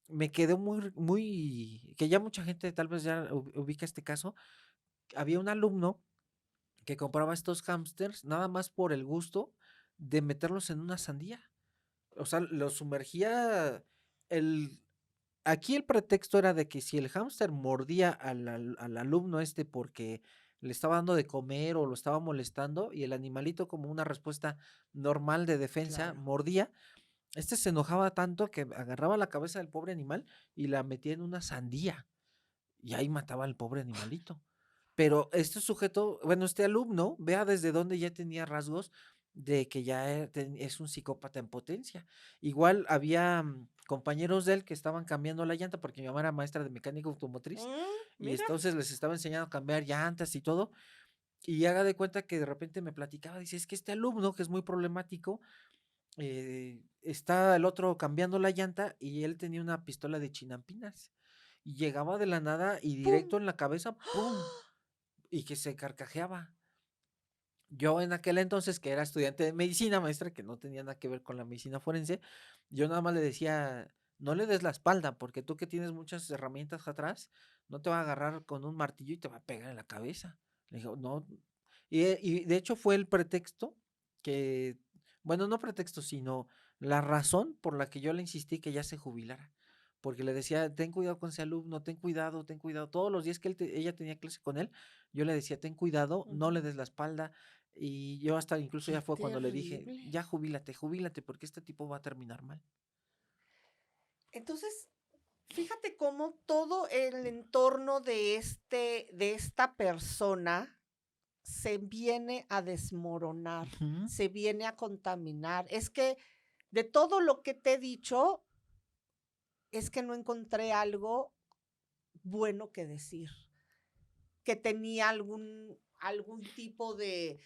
me quedó muy, que ya mucha gente tal vez ya ubica este caso. Había un alumno que compraba estos hámsters nada más por el gusto de meterlos en una sandía. O sea, los sumergía. El, Aquí el pretexto era de que si el hámster mordía al alumno porque le estaba dando de comer o lo estaba molestando y el animalito como una respuesta normal de defensa Claro. mordía. Este se enojaba tanto que agarraba la cabeza del pobre animal y la metía en una sandía y ahí mataba al pobre animalito. Pero este sujeto, bueno, este alumno, vea desde dónde ya tenía rasgos de que ya es un psicópata en potencia. Igual había compañeros de él que estaban cambiando la llanta porque mi mamá era maestra de mecánica automotriz y Mira. entonces les estaba enseñando a cambiar llantas y todo. Y haga de cuenta que de repente me platicaba, dice, es que este alumno que es muy problemático, está el otro cambiando la llanta y él tenía una pistola de chinampinas. Y llegaba de la nada y ¡Pum! directo en la cabeza, ¡pum! Y que se carcajeaba. Yo en aquel entonces, que era estudiante de medicina, maestra, que no tenía nada que ver con la medicina forense, yo nada más le decía, no le des la espalda, porque tú que tienes muchas herramientas atrás, no te va a agarrar con un martillo y te va a pegar en la cabeza. Le digo, no. Y de hecho fue el pretexto que, bueno, no pretexto, sino la razón por la que yo le insistí que ya se jubilara. Porque le decía, ten cuidado con ese alumno, ten cuidado, ten cuidado. Todos los días que ella tenía clase con él, yo le decía, ten cuidado, no le Ujú. des la espalda. Y yo hasta incluso Qué ya fue cuando le dije, terrible. ya jubílate, jubílate, porque este tipo va a terminar mal. Entonces, fíjate cómo todo el entorno de esta persona se viene a desmoronar, Ujú. se viene a contaminar. Es que de todo lo que te he dicho, es que no encontré algo bueno que decir, que tenía algún tipo de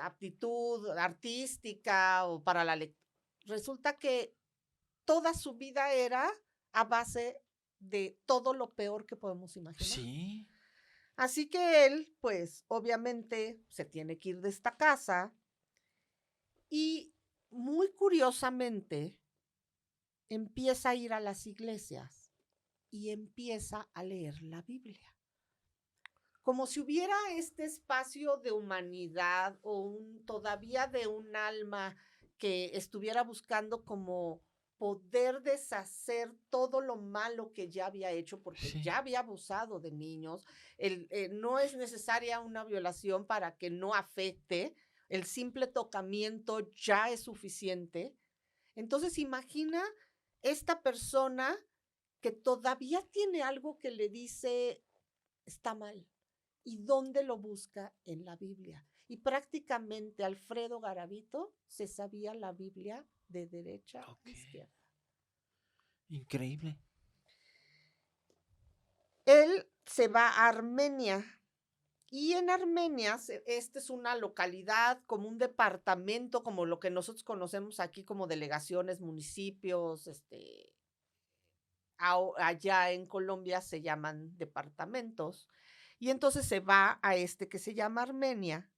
aptitud artística o para la lectura. Resulta que toda su vida era a base de todo lo peor que podemos imaginar. Sí. Así que él, pues, obviamente se tiene que ir de esta casa y muy curiosamente empieza a ir a las iglesias y empieza a leer la Biblia. Como si hubiera este espacio de humanidad o todavía de un alma que estuviera buscando como poder deshacer todo lo malo que ya había hecho, porque Sí. ya había abusado de niños. No es necesaria una violación para que no afecte, el simple tocamiento ya es suficiente. Entonces imagina esta persona que todavía tiene algo que le dice está mal. ¿Y dónde lo busca? En la Biblia. Y prácticamente Alfredo Garavito se sabía la Biblia de derecha a Ok. izquierda. Increíble. Él se va a Armenia y en Armenia, esta es una localidad como un departamento, como lo que nosotros conocemos aquí como delegaciones, municipios, allá en Colombia se llaman departamentos. Y entonces se va a este que se llama Armenia.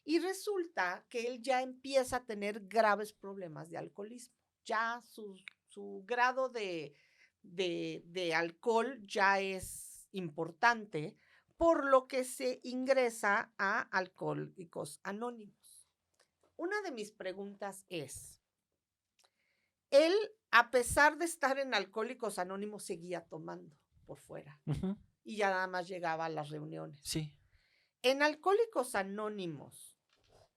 Y resulta que él ya empieza a tener graves problemas de alcoholismo. Ya su grado de alcohol ya es importante, por lo que se ingresa a Alcohólicos Anónimos. Una de mis preguntas es, él, a pesar de estar en Alcohólicos Anónimos, seguía tomando por fuera Ujú. y ya nada más llegaba a las reuniones. Sí. En Alcohólicos Anónimos,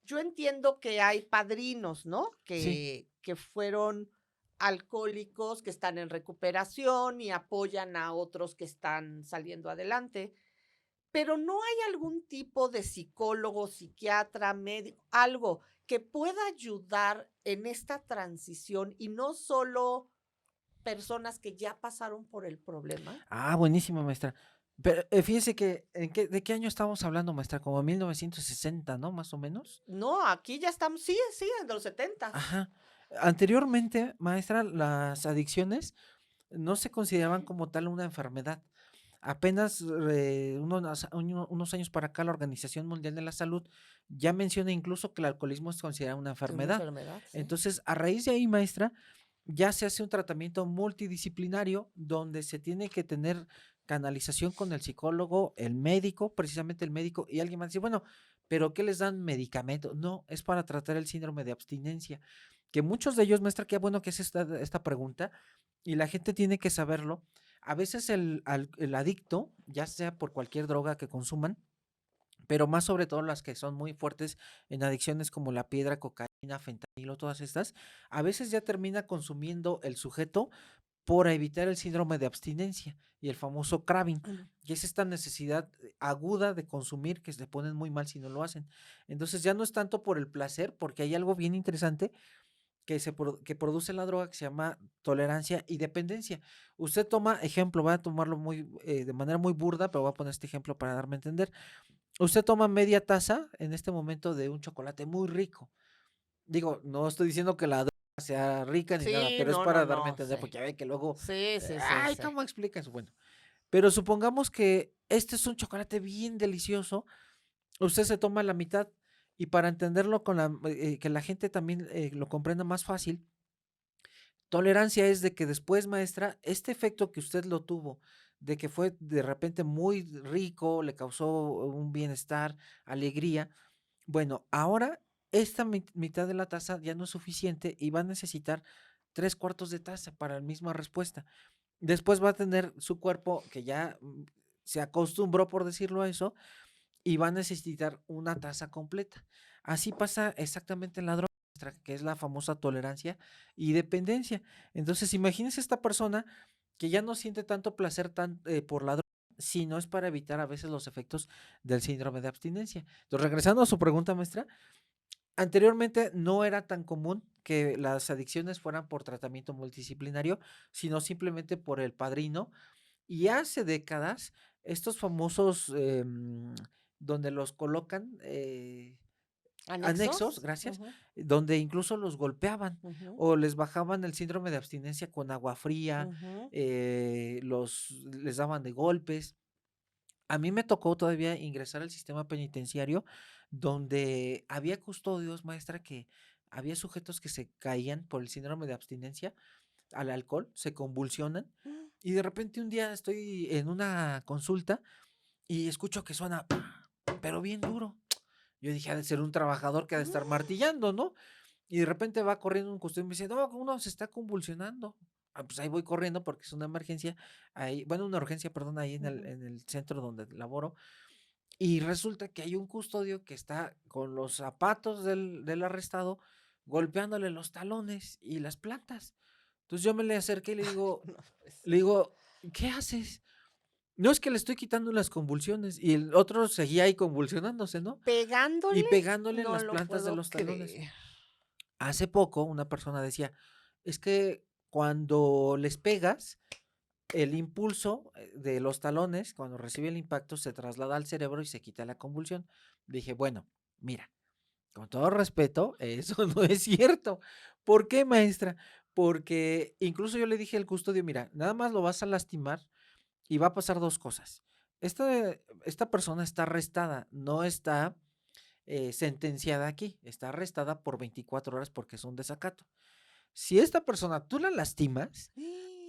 yo entiendo que hay padrinos, ¿no? Sí. Que fueron alcohólicos, que están en recuperación y apoyan a otros que están saliendo adelante, pero no hay algún tipo de psicólogo, psiquiatra, médico, algo que pueda ayudar en esta transición y no solo personas que ya pasaron por el problema. Ah, buenísimo, maestra. Pero fíjese que, ¿de qué año estamos hablando, maestra? Como 1960, ¿no? Más o menos. No, aquí ya estamos, sí, en los 70. Ajá. Anteriormente, maestra, las adicciones no se consideraban como tal una enfermedad. Apenas unos años para acá, la Organización Mundial de la Salud ya menciona incluso que el alcoholismo es considerado una De una enfermedad. enfermedad, sí. Entonces, a raíz de ahí, maestra, ya se hace un tratamiento multidisciplinario donde se tiene que tener canalización con el psicólogo, el médico, precisamente el médico, y alguien más dice, bueno, pero ¿qué les dan medicamento? No, es para tratar el síndrome de abstinencia, que muchos de ellos, maestra, qué bueno que es esta pregunta, y la gente tiene que saberlo. A veces el adicto, ya sea por cualquier droga que consuman, pero más sobre todo las que son muy fuertes en adicciones como la piedra, cocaína, fentanilo, todas estas, a veces ya termina consumiendo el sujeto por evitar el síndrome de abstinencia y el famoso craving, Mm. que es esta necesidad aguda de consumir que se ponen muy mal si no lo hacen. Entonces ya no es tanto por el placer, porque hay algo bien interesante que produce la droga que se llama tolerancia y dependencia. Usted toma, ejemplo, voy a tomarlo muy de manera muy burda, pero voy a poner este ejemplo para darme a entender. Usted toma media taza en este momento de un chocolate muy rico. Digo, no estoy diciendo que la droga sea rica ni nada, Sí, pero es no, no, para darme a no, entender, sí. porque ya ve que luego, Sí, sí, sí, ay, sí. ¿cómo explicas? Bueno, pero supongamos que este es un chocolate bien delicioso, usted se toma la mitad y para entenderlo que la gente también lo comprenda más fácil, tolerancia es de que después, maestra, este efecto que usted lo tuvo, de que fue de repente muy rico, le causó un bienestar, alegría, bueno, ahora esta mitad de la taza ya no es suficiente y va a necesitar 3/4 de taza para la misma respuesta. Después va a tener su cuerpo que ya se acostumbró, por decirlo a eso, y va a necesitar una taza completa. Así pasa exactamente en la droga, que es la famosa tolerancia y dependencia. Entonces, imagínense esta persona que ya no siente tanto placer por la droga, sino es para evitar a veces los efectos del síndrome de abstinencia. Entonces, regresando a su pregunta, maestra, anteriormente no era tan común que las adicciones fueran por tratamiento multidisciplinario, sino simplemente por el padrino. Y hace décadas, estos famosos donde los colocan anexos, ¿Anexos? gracias, Ujú, donde incluso los golpeaban ujú, o les bajaban el síndrome de abstinencia con agua fría, ujú. les daban de golpes. A mí me tocó todavía ingresar al sistema penitenciario donde había custodios, maestra, que había sujetos que se caían por el síndrome de abstinencia al alcohol, se convulsionan Mm. y de repente un día estoy en una consulta y escucho que suena, pero bien duro. Yo dije, ha de ser un trabajador que ha de estar martillando, ¿no? Y de repente va corriendo un custodio y me dice, no, uno se está convulsionando. Ah, pues ahí voy corriendo porque es una emergencia, ahí, bueno, una urgencia, perdón, ahí Ujú. en el centro donde laboro. Y resulta que hay un custodio que está con los zapatos del arrestado golpeándole los talones y las plantas. Entonces yo me le acerqué y No puede le ser. digo, ¿qué haces? No, es que le estoy quitando las convulsiones. Y el otro seguía ahí convulsionándose, ¿no? Y ¿Pegándole? pegándole en No las lo plantas de puedo los talones. creer. Hace poco una persona decía, es que cuando les pegas, el impulso de los talones, cuando recibe el impacto, se traslada al cerebro y se quita la convulsión. Dije, bueno, mira, con todo respeto, eso no es cierto. ¿Por qué, maestra? Porque incluso yo le dije al custodio, mira, nada más lo vas a lastimar y va a pasar dos cosas. Esta persona está arrestada, no está sentenciada aquí, está arrestada por 24 horas porque es un desacato. Si esta persona tú la lastimas,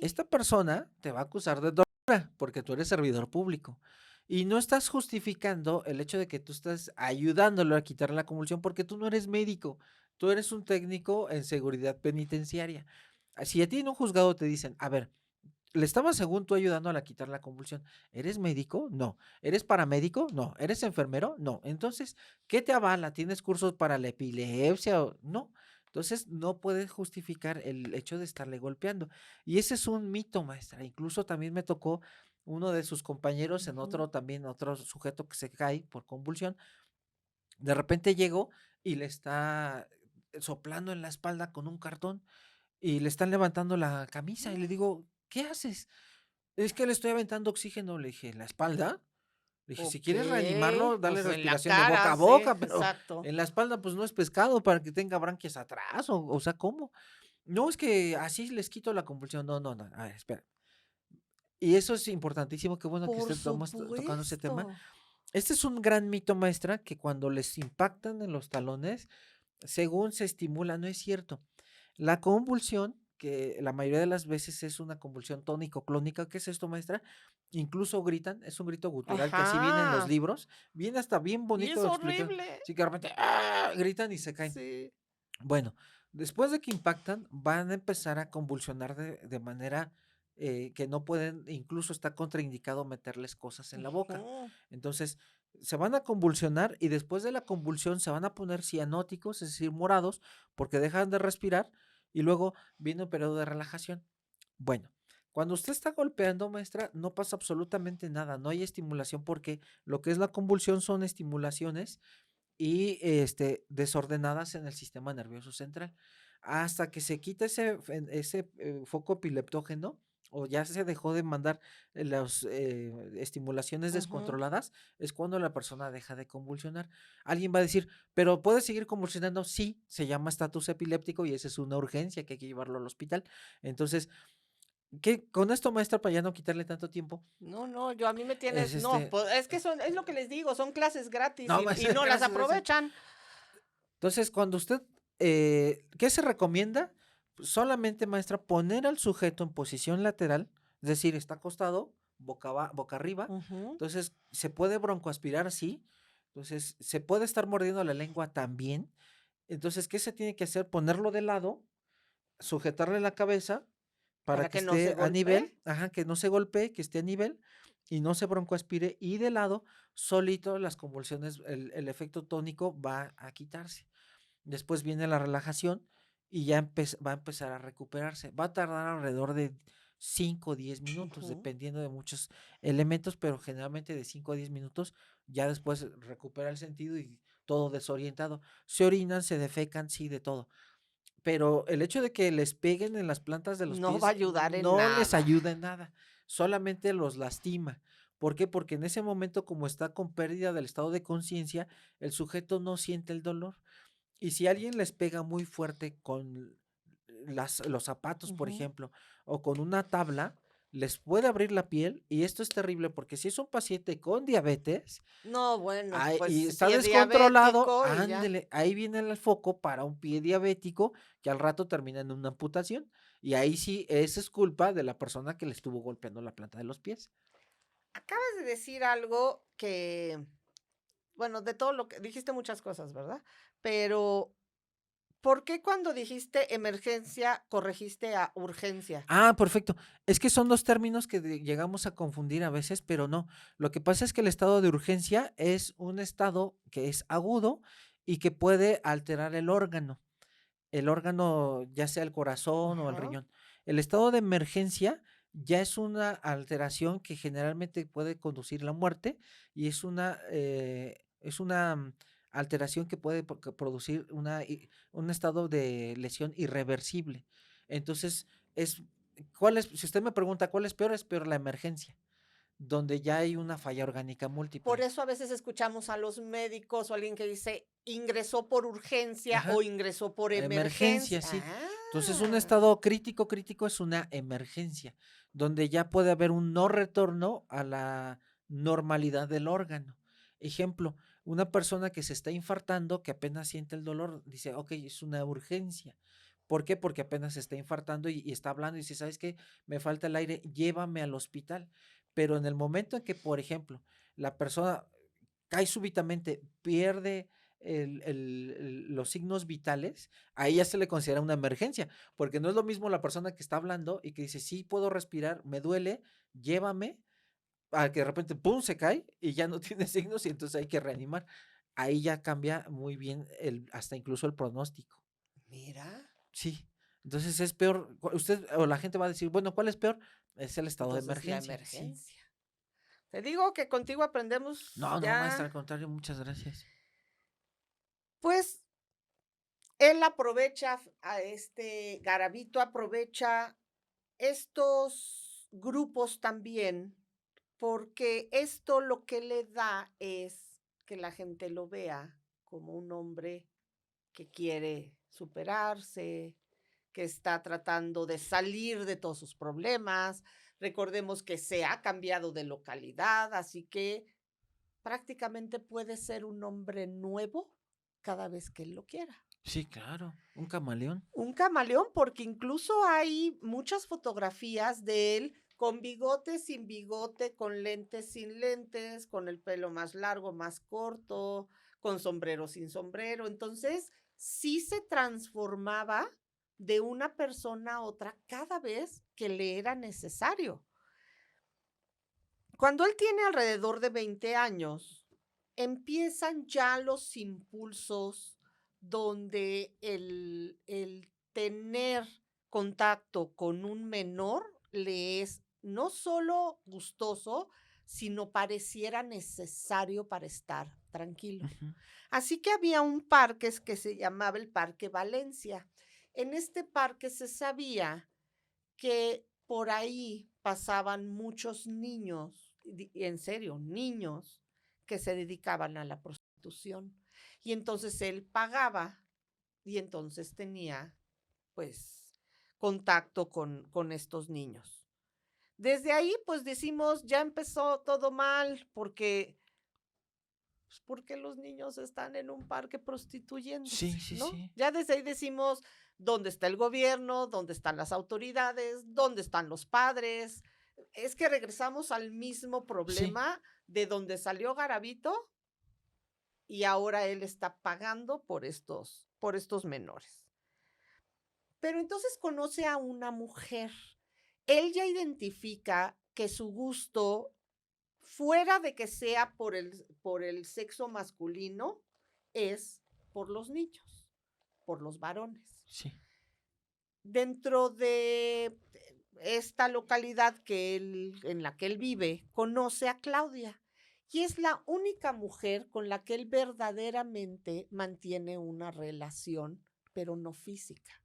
esta persona te va a acusar de tortura porque tú eres servidor público. Y no estás justificando el hecho de que tú estás ayudándolo a quitar la convulsión porque tú no eres médico, tú eres un técnico en seguridad penitenciaria. Si a ti en un juzgado te dicen, a ver, le estabas según tú ayudando a quitar la convulsión. ¿Eres médico? No. ¿Eres paramédico? No. ¿Eres enfermero? No. Entonces, ¿qué te avala? ¿Tienes cursos para la epilepsia? No. Entonces, no puedes justificar el hecho de estarle golpeando. Y ese es un mito, maestra. Incluso también me tocó uno de sus compañeros en Ujú. otro sujeto que se cae por convulsión. De repente llegó y le está soplando en la espalda con un cartón y le están levantando la camisa y le digo, ¿qué haces? Es que le estoy aventando oxígeno, le dije, ¿en la espalda? Le dije, si quieres Okey, reanimarlo, dale pues en la respiración de boca cara, a sí, boca, pero exacto. en la espalda, pues no es pescado para que tenga branquias atrás, o sea, ¿cómo? No, es que así les quito la convulsión. No, no, no, a ver, espera. Y eso es importantísimo, qué bueno que Por usted tocando ese tema. supuesto. Este es un gran mito, maestra, que cuando les impactan en los talones, según se estimula, no es cierto. La convulsión, que la mayoría de las veces es una convulsión tónico-clónica, ¿qué es esto, maestra? Incluso gritan, es un grito gutural que así viene en los Ajá. libros, viene hasta bien Y bonito es explicado. horrible. Sí, que de repente ¡ah! Gritan y se caen. Sí. Bueno, después de que impactan, van a empezar a convulsionar de manera que no pueden, incluso está contraindicado meterles cosas en la boca. Ujú. Entonces, Se van a convulsionar y después de la convulsión se van a poner cianóticos, es decir, morados, porque dejan de respirar y luego viene un periodo de relajación. Bueno, cuando usted está golpeando, maestra, no pasa absolutamente nada, no hay estimulación porque lo que es la convulsión son estimulaciones y desordenadas en el sistema nervioso central. Hasta que se quita ese foco epileptógeno o ya se dejó de mandar las estimulaciones Ujú. descontroladas, es cuando la persona deja de convulsionar. Alguien va a decir, pero ¿puede seguir convulsionando? Sí, se llama estatus epiléptico y esa es una urgencia que hay que llevarlo al hospital. Entonces, ¿qué? Con esto, maestra, para ya no quitarle tanto tiempo, No, yo a mí me es tienes, no, pues es que es lo que les digo, son clases gratis no, y maestra, no las gracias, gracias. aprovechan. Entonces, cuando usted, ¿qué se recomienda? Pues, solamente, maestra, poner al sujeto en posición lateral, es decir, está acostado, boca arriba, Ujú. entonces se puede broncoaspirar, sí, entonces se puede estar mordiendo la lengua también, entonces, ¿qué se tiene que hacer? Ponerlo de lado, sujetarle la cabeza para Para que que no se esté a golpee. nivel, ajá, que no se golpee, que esté a nivel y no se broncoaspire y de lado, solito las convulsiones, el efecto tónico va a quitarse. Después viene la relajación y ya va a empezar a recuperarse. Va a tardar alrededor de 5 o 10 minutos, Ujú. dependiendo de muchos elementos, pero generalmente de 5 a 10 minutos ya después recupera el sentido y todo desorientado. Se orinan, se defecan, sí, de todo. Pero el hecho de que les peguen en las plantas de los No va a pies ayudar en no les nada. ayuda en nada, solamente los lastima. ¿Por qué? Porque en ese momento, como está con pérdida del estado de conciencia, el sujeto no siente el dolor. Y si alguien les pega muy fuerte con los zapatos, por Ujú. ejemplo, o con una tabla, les puede abrir la piel y esto es terrible porque si es un paciente con diabetes No, bueno, y pues está pie descontrolado, diabético y ya. ándele, ahí viene el foco para un pie diabético que al rato termina en una amputación. Y ahí sí, esa es culpa de la persona que le estuvo golpeando la planta de los pies. Acabas de decir algo que, bueno, de todo lo que dijiste muchas cosas, ¿verdad? Pero, ¿por qué cuando dijiste emergencia corregiste a urgencia? Ah, perfecto. Es que son dos términos que llegamos a confundir a veces, pero no. Lo que pasa es que el estado de urgencia es un estado que es agudo y que puede alterar el órgano ya sea el corazón o el Ajá. riñón. El estado de emergencia ya es una alteración que generalmente puede conducir a la muerte y es una alteración que puede producir un estado de lesión irreversible. Entonces, es, si usted me pregunta cuál es peor la emergencia, donde ya hay una falla orgánica Por múltiple. eso a veces escuchamos a los médicos o alguien que dice ingresó por urgencia o Ajá. ingresó por Emergencia, emergencia. sí. Entonces, un Ah, estado crítico es una emergencia, donde ya puede haber un no retorno a la normalidad del órgano. Ejemplo, una persona que se está infartando, que apenas siente el dolor, dice, ok, es una urgencia. ¿Por qué? Porque apenas se está infartando y está hablando y dice, ¿sabes qué? Me falta el aire, llévame al hospital. Pero en el momento en que, por ejemplo, la persona cae súbitamente, pierde los signos vitales, ahí ya se le considera una emergencia, porque no es lo mismo la persona que está hablando y que dice, sí, puedo respirar, me duele, llévame, a que de repente, ¡pum!, se cae y ya no tiene signos y entonces hay que reanimar. Ahí ya cambia muy bien hasta incluso el pronóstico. mira, Sí, entonces es peor, usted o la gente va a decir, bueno, ¿cuál es peor? Es el estado de entonces la emergencia, sí. emergencia. Te digo que contigo aprendemos No, no, maestra, al ya, contrario, muchas gracias. pues él aprovecha, a Garavito aprovecha estos grupos también, porque esto lo que le da es que la gente lo vea como un hombre que quiere superarse, que está tratando de salir de todos sus problemas. Recordemos que se ha cambiado de localidad, así que prácticamente puede ser un hombre nuevo cada vez que él lo quiera. Sí, claro, un camaleón. Un camaleón, porque incluso hay muchas fotografías de él con bigote, sin bigote, con lentes, sin lentes, con el pelo más largo, más corto, con sombrero, sin sombrero. Entonces, sí se transformaba de una persona a otra cada vez que le era necesario. Cuando él tiene alrededor de 20 años, empiezan ya los impulsos donde el tener contacto con un menor le es no solo gustoso, sino pareciera necesario para estar tranquilo. Ujú. Así que había un parque que se llamaba el Parque Valencia. En este parque se sabía que por ahí pasaban muchos niños, en serio, niños que se dedicaban a la prostitución. Y entonces él pagaba y entonces tenía, pues, contacto con estos niños. Desde ahí, pues decimos, ya empezó todo mal porque los niños están en un parque prostituyéndose, Sí, sí, ¿no? sí. Ya desde ahí decimos, ¿dónde está el gobierno? ¿Dónde están las autoridades? ¿Dónde están los padres? Es que regresamos al mismo Sí. problema de donde salió Garavito y ahora él está pagando por estos menores. Pero entonces conoce a una mujer. Él ya identifica que su gusto, fuera de que sea por el sexo masculino, es por los niños, por los varones. Sí. Dentro de esta localidad en la que él vive, conoce a Claudia y es la única mujer con la que él verdaderamente mantiene una relación, pero no física.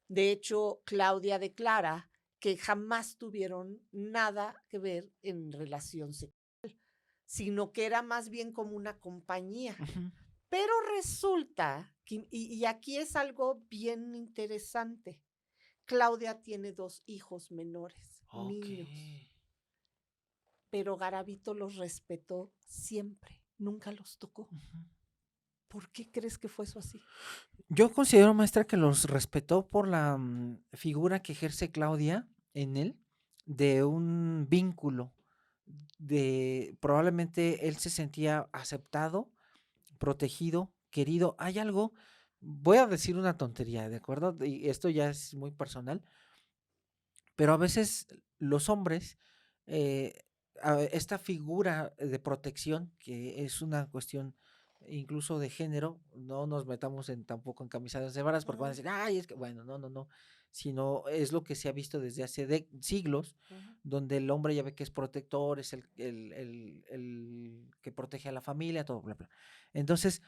De hecho, Claudia declara que jamás tuvieron nada que ver en relación sexual, sino que era más bien como una compañía. Ujú. Pero resulta, y aquí es algo bien interesante, Claudia tiene 2 hijos menores, Ok. niños, pero Garavito los respetó siempre, nunca los tocó. Ujú. ¿Por qué crees que fue eso así? Yo considero, maestra, que los respetó por la figura que ejerce Claudia en él, de un vínculo, de probablemente él se sentía aceptado, protegido, querido. Hay algo, voy a decir una tontería, ¿de acuerdo? Y esto ya es muy personal, pero a veces los hombres, eh, esta figura de protección, que es una cuestión incluso de género, no nos metamos en tampoco en camisas de varas porque van a Ujú, decir, ay, es que bueno, no, no, no, sino es lo que se ha visto desde hace siglos, ujú. donde el hombre ya ve que es protector, es el que protege a la familia, todo, bla, bla. Entonces,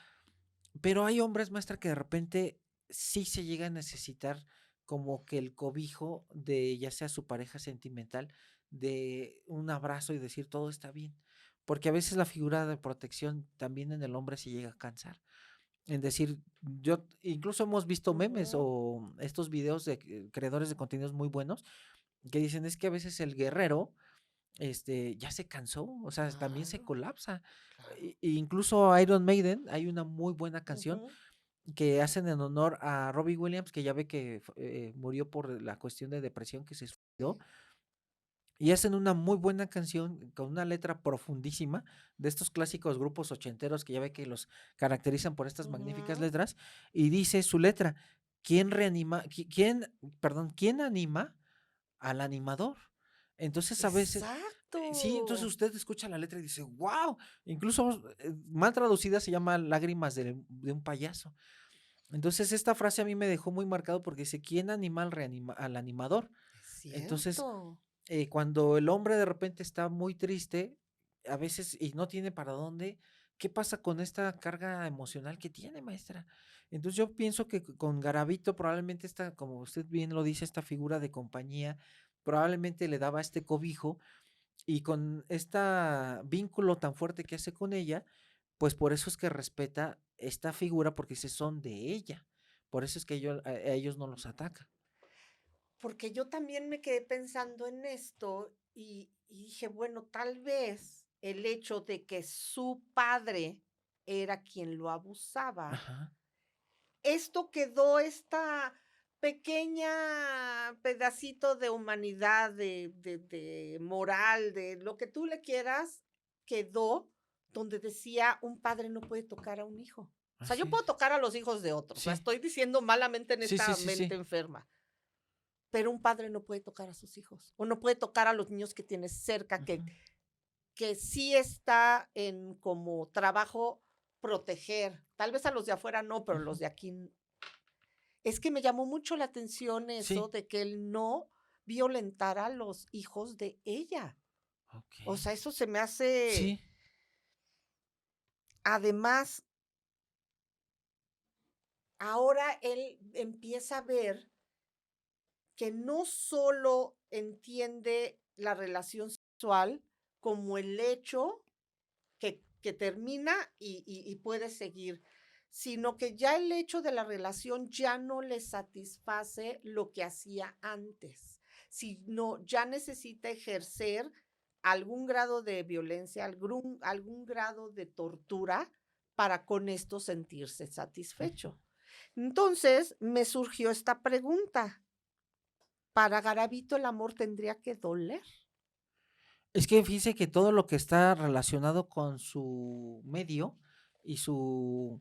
pero hay hombres, maestra, que de repente sí se llega a necesitar como que el cobijo de ya sea su pareja sentimental, de un abrazo y decir todo está bien. Porque a veces la figura de protección también en el hombre se llega a cansar. En decir, yo incluso hemos visto memes Ujú. o estos videos de creadores de contenidos muy buenos que dicen es que a veces el guerrero ya se cansó, o sea, también se Claro, colapsa. claro. Incluso Iron Maiden, hay una muy buena canción Ujú, que hacen en honor a Robbie Williams, que ya ve que murió por la cuestión de depresión, que se suicidó, sí. y hacen una muy buena canción con una letra profundísima de estos clásicos grupos ochenteros que ya ve que los caracterizan por estas magníficas Ujú. letras, y dice su letra, ¿quién reanima, perdón, quién anima al animador? Entonces a veces, sí, entonces Exacto. usted escucha la letra y dice, wow, incluso mal traducida se llama Lágrimas de un payaso. Entonces, esta frase a mí me dejó muy marcado porque dice, ¿quién anima al animador? Es Entonces, cierto. cuando el hombre de repente está muy triste, a veces, y no tiene para dónde, ¿qué pasa con esta carga emocional que tiene, maestra? Entonces, yo pienso que con Garavito probablemente esta, como usted bien lo dice, esta figura de compañía, probablemente le daba este cobijo y con este vínculo tan fuerte que hace con ella, pues por eso es que respeta esta figura, porque dice son de ella. Por eso es que a ellos no los ataca. Porque yo también me quedé pensando en esto y dije, bueno, tal vez el hecho de que su padre era quien lo abusaba, Ajá. esto quedó esta pequeña pedacito de humanidad, de moral, de lo que tú le quieras, quedó donde decía un padre no puede tocar a un hijo. O sea, yo Así puedo es. tocar a los hijos de otros, o sea, Sí, estoy diciendo malamente en sí, sí, esta sí, mente sí. enferma, pero un padre no puede tocar a sus hijos o no puede tocar a los niños que tiene cerca, Ujú. que sí está en como trabajo proteger, tal vez a los de afuera no, pero los Ujú. de aquí es que me llamó mucho la atención eso Sí, de que él no violentara a los hijos de ella. O okey. sea, eso se me hace, Sí, además, ahora él empieza a ver que no solo entiende la relación sexual como el hecho que termina y puede seguir, sino que ya el hecho de la relación ya no le satisface lo que hacía antes, sino ya necesita ejercer algún grado de violencia, algún grado de tortura para con esto sentirse ujú. satisfecho. Entonces me surgió esta pregunta, ¿para Garavito el amor tendría que doler? Es que fíjese que todo lo que está relacionado con su medio y sus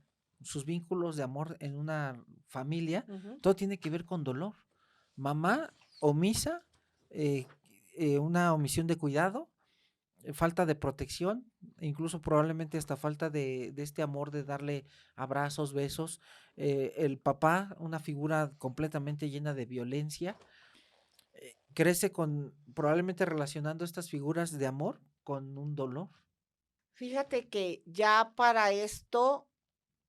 vínculos de amor en una familia, Ujú. todo tiene que ver con dolor. Mamá omisa, eh, una omisión de cuidado, falta de protección, incluso probablemente hasta falta de este amor de darle abrazos, besos. El papá, una figura completamente llena de violencia, crece con probablemente relacionando estas figuras de amor con un dolor. Fíjate que ya para esto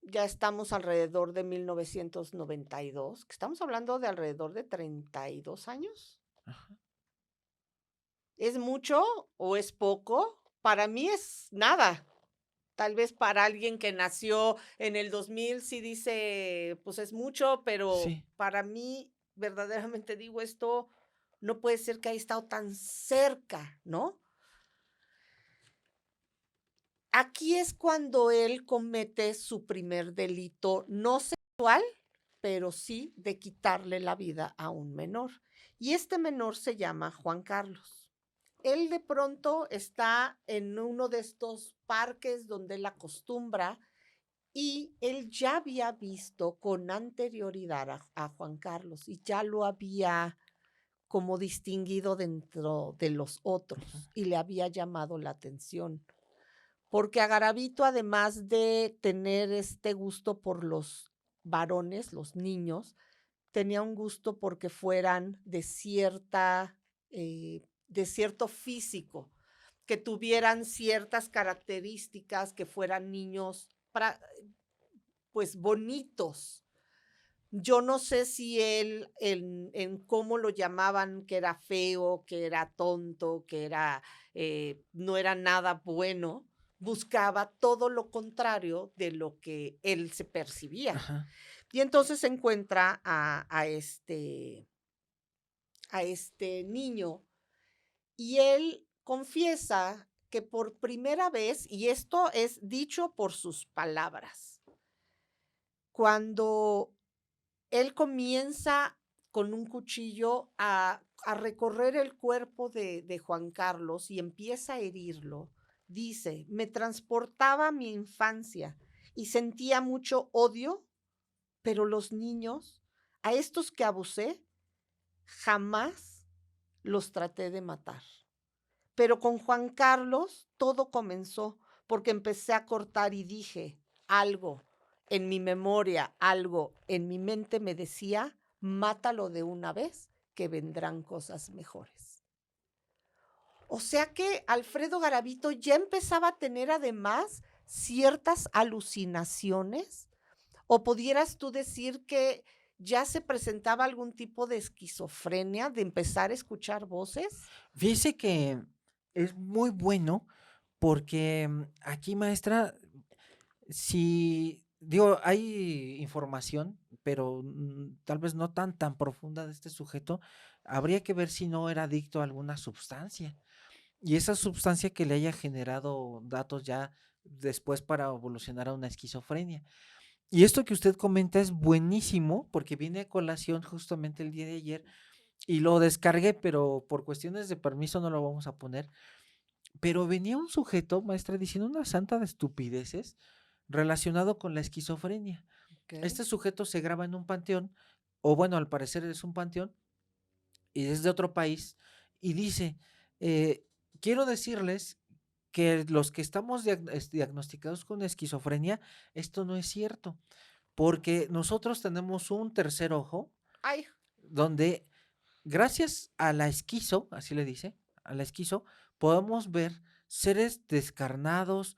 ya estamos alrededor de 1992, que estamos hablando de alrededor de 32 años. Ajá. ¿Es mucho o es poco? Para mí es nada. Tal vez para alguien que nació en el 2000 sí dice, pues es mucho, pero Sí, para mí verdaderamente digo esto, no puede ser que haya estado tan cerca, ¿no? Aquí es cuando él comete su primer delito, no sexual, pero sí de quitarle la vida a un menor. Y este menor se llama Juan Carlos. Él de pronto está en uno de estos parques donde él acostumbra y él ya había visto con anterioridad a Juan Carlos y ya lo había como distinguido dentro de los ujú, otros y le había llamado la atención. Porque a Garavito, además de tener este gusto por los varones, los niños, tenía un gusto porque fueran de cierto físico, que tuvieran ciertas características, que fueran niños, pues bonitos. Yo no sé si él, en cómo lo llamaban, que era feo, que era tonto, que era, no era nada bueno, buscaba todo lo contrario de lo que él se percibía. ajá. Y entonces encuentra a este niño y él confiesa que por primera vez, y esto es dicho por sus palabras, cuando él comienza con un cuchillo a recorrer el cuerpo de Juan Carlos y empieza a herirlo. Dice, me transportaba a mi infancia y sentía mucho odio, pero los niños, a estos que abusé, jamás los traté de matar. Pero con Juan Carlos todo comenzó porque empecé a cortar y dije algo en mi memoria, algo en mi mente me decía, mátalo de una vez, que vendrán cosas mejores. O sea que Alfredo Garavito ya empezaba a tener además ciertas alucinaciones, o pudieras tú decir que ya se presentaba algún tipo de esquizofrenia, de empezar a escuchar voces. Fíjese que es muy bueno porque, aquí, maestra, si digo, hay información, pero, tal vez no tan profunda de este sujeto, habría que ver si no era adicto a alguna sustancia, y esa sustancia que le haya generado datos ya después para evolucionar a una esquizofrenia. Y esto que usted comenta es buenísimo, porque viene a colación justamente el día de ayer, y lo descargué, pero por cuestiones de permiso no lo vamos a poner. Pero venía un sujeto, maestra, diciendo una santa de estupideces relacionado con la esquizofrenia. Ok. Este sujeto se graba en un panteón, o bueno, al parecer es un panteón, y es de otro país, y dice, quiero decirles que los que estamos diagnosticados con esquizofrenia, esto no es cierto, porque nosotros tenemos un tercer ojo Ay, donde gracias a la esquizo, así le dice, a la esquizo, podemos ver seres descarnados,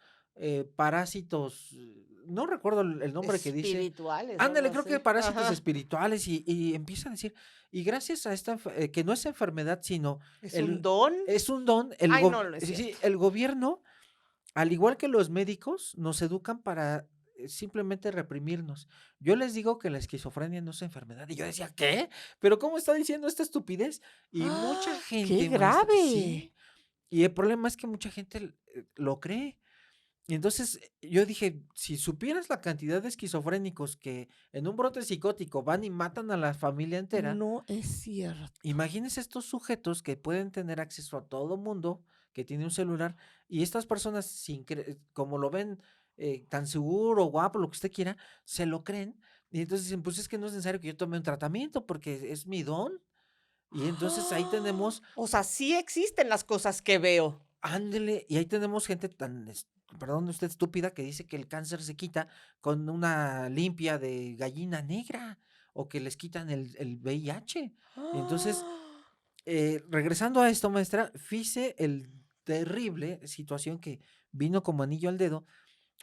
parásitos, no recuerdo el nombre que dice. espirituales o algo Ándale, creo que así. parásitos Ajá. espirituales y empieza a decir, y gracias a esta, que no es enfermedad, sino ¿Es un el, don? es un don, Ay, no, no es sí, sí, cierto. el gobierno, al igual que los médicos, nos educan para simplemente reprimirnos. Yo les digo que la esquizofrenia no es enfermedad. Y yo decía, ¿qué? ¿Pero cómo está diciendo esta estupidez? Y mucha ¡Ah! ¡Qué gente, maestra, sí. grave! Y el problema es que mucha gente lo cree. Y entonces yo dije, si supieras la cantidad de esquizofrénicos que en un brote psicótico van y matan a la familia entera, No es cierto. imagínense estos sujetos que pueden tener acceso a todo mundo, que tiene un celular, y estas personas, como lo ven tan seguro, guapo, lo que usted quiera, se lo creen, y entonces dicen, pues es que no es necesario que yo tome un tratamiento porque es mi don. Y entonces ahí ¡Ah! tenemos, O sea, sí existen las cosas que veo. ándele, y ahí tenemos gente tan, perdón usted, estúpida, que dice que el cáncer se quita con una limpia de gallina negra, o que les quitan el VIH. Entonces, ¡Ah! regresando a esto, maestra, fíjese el terrible situación que vino como anillo al dedo,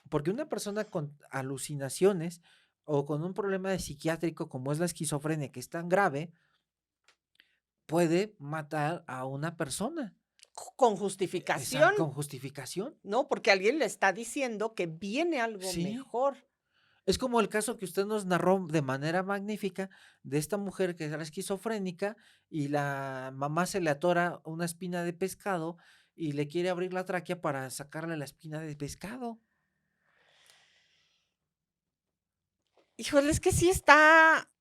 porque una persona con alucinaciones o con un problema de psiquiátrico como es la esquizofrenia, que es tan grave, puede matar a una persona Con justificación, con justificación. ¿no? Porque alguien le está diciendo que viene algo Sí, mejor. es como el caso que usted nos narró de manera magnífica de esta mujer que era esquizofrénica y la mamá se le atora una espina de pescado y le quiere abrir la tráquea para sacarle la espina de pescado. Híjole, es que sí está.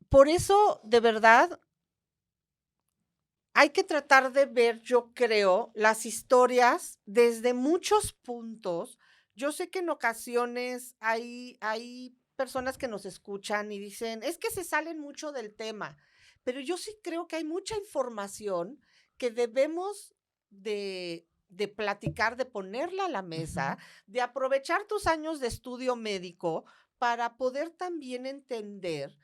Por eso, de verdad, hay que tratar de ver, yo creo, las historias desde muchos puntos. Yo sé que en ocasiones hay personas que nos escuchan y dicen, es que se salen mucho del tema, pero yo sí creo que hay mucha información que debemos de platicar, de ponerla a la mesa, Ujú. de aprovechar tus años de estudio médico para poder también entender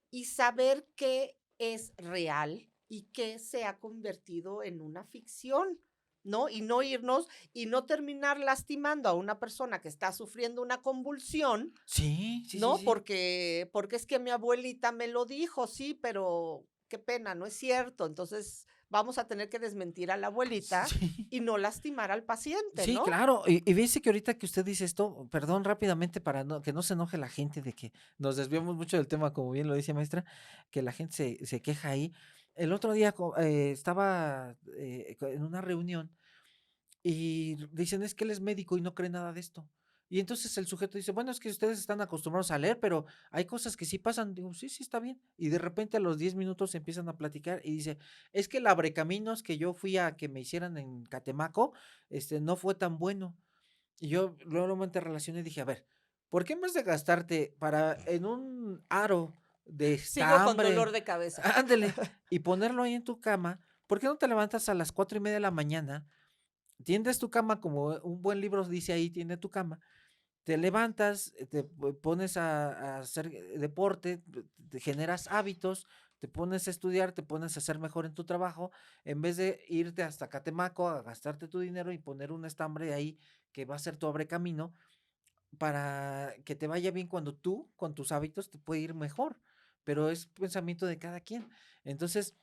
y saber qué es real y qué se ha convertido en una ficción, ¿no? Y no irnos y no terminar lastimando a una persona que está sufriendo una convulsión, Sí, sí, sí, ¿no? sí. Porque es que mi abuelita me lo dijo, sí, pero qué pena, no es cierto. Entonces vamos a tener que desmentir a la abuelita Sí. y no lastimar al paciente, Sí, ¿no? claro. Y fíjese que ahorita que usted dice esto, perdón, rápidamente para que no se enoje la gente de que nos desviamos mucho del tema, como bien lo dice maestra, que la gente se queja ahí. El otro día estaba en una reunión y dicen, es que él es médico y no cree nada de esto. Y entonces el sujeto dice, bueno, es que ustedes están acostumbrados a leer, pero hay cosas que sí pasan. Digo, sí, sí, está bien. Y de repente a los 10 minutos empiezan a platicar y dice, es que el abrecaminos que yo fui a que me hicieran en Catemaco, no fue tan bueno. Y yo luego me relacioné y dije, a ver, ¿por qué en vez de gastarte en un aro de Sigo con dolor estambre, de cabeza. ándele, y ponerlo ahí en tu cama, ¿por qué no te levantas a las 4:30 de la mañana? Tiendes tu cama como un buen libro dice ahí, tiende tu cama, te levantas, pones a hacer deporte, te generas hábitos, te pones a estudiar, te pones a ser mejor en tu trabajo, en vez de irte hasta Catemaco a gastarte tu dinero y poner un estambre ahí que va a ser tu abre camino para que te vaya bien cuando tú, con tus hábitos, te puede ir mejor. Pero es pensamiento de cada quien. Entonces,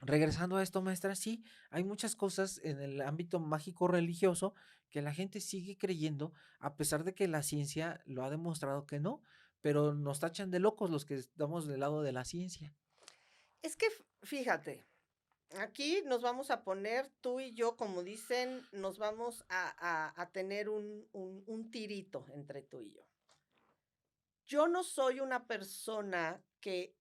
regresando a esto, maestra, sí, hay muchas cosas en el ámbito mágico religioso que la gente sigue creyendo, a pesar de que la ciencia lo ha demostrado que no, pero nos tachan de locos los que estamos del lado de la ciencia. Es que fíjate, aquí nos vamos a poner tú y yo, como dicen, nos vamos a tener un tirito entre tú y yo. Yo no soy una persona que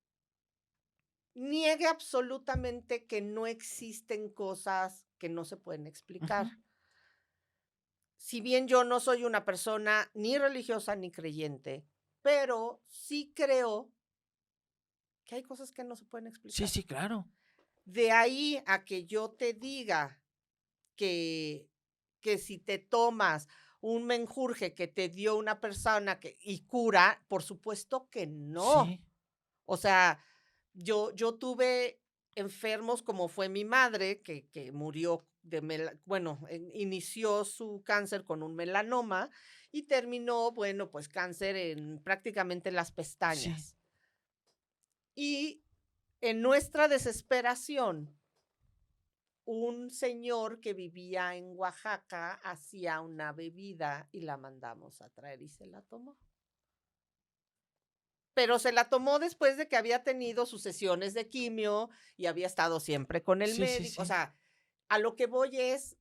niegue absolutamente que no existen cosas que no se pueden Ujú. explicar. Si bien yo no soy una persona ni religiosa ni creyente, pero sí creo que hay cosas que no se pueden Sí, explicar. sí, claro. De ahí a que yo te diga que que si te tomas un menjurje que te dio una persona y cura, por supuesto que no. Sí, O sea, yo tuve enfermos como fue mi madre, que murió inició su cáncer con un melanoma y terminó, bueno, pues cáncer en prácticamente las sí. pestañas. Y en nuestra desesperación, un señor que vivía en Oaxaca hacía una bebida y la mandamos a traer y se la tomó. Pero se la tomó después de que había tenido sus sesiones de quimio y había estado siempre con el Sí, sí, médico. O sí. sea, a lo que voy es,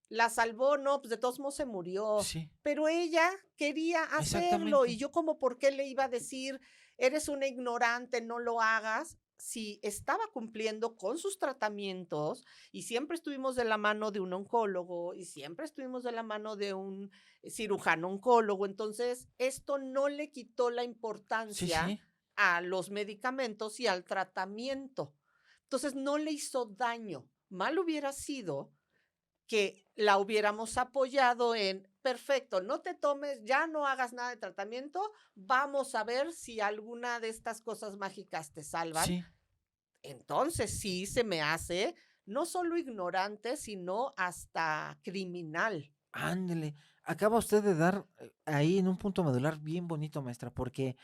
la salvó, no, pues de todos modos se murió, Sí, pero ella quería hacerlo y exactamente. yo como por qué le iba a decir, eres una ignorante, no lo hagas, si estaba cumpliendo con sus tratamientos y siempre estuvimos de la mano de un oncólogo y siempre estuvimos de la mano de un cirujano oncólogo, entonces esto no le quitó la Sí, importancia sí. a los medicamentos y al tratamiento. Entonces no le hizo daño. Mal hubiera sido que la hubiéramos apoyado en, perfecto, no te tomes, ya no hagas nada de tratamiento, vamos a ver si alguna de estas cosas mágicas te salvan. Sí. Entonces sí se me hace no solo ignorante, sino hasta criminal. Ándele. Acaba usted de dar ahí en un punto medular bien bonito, maestra, porque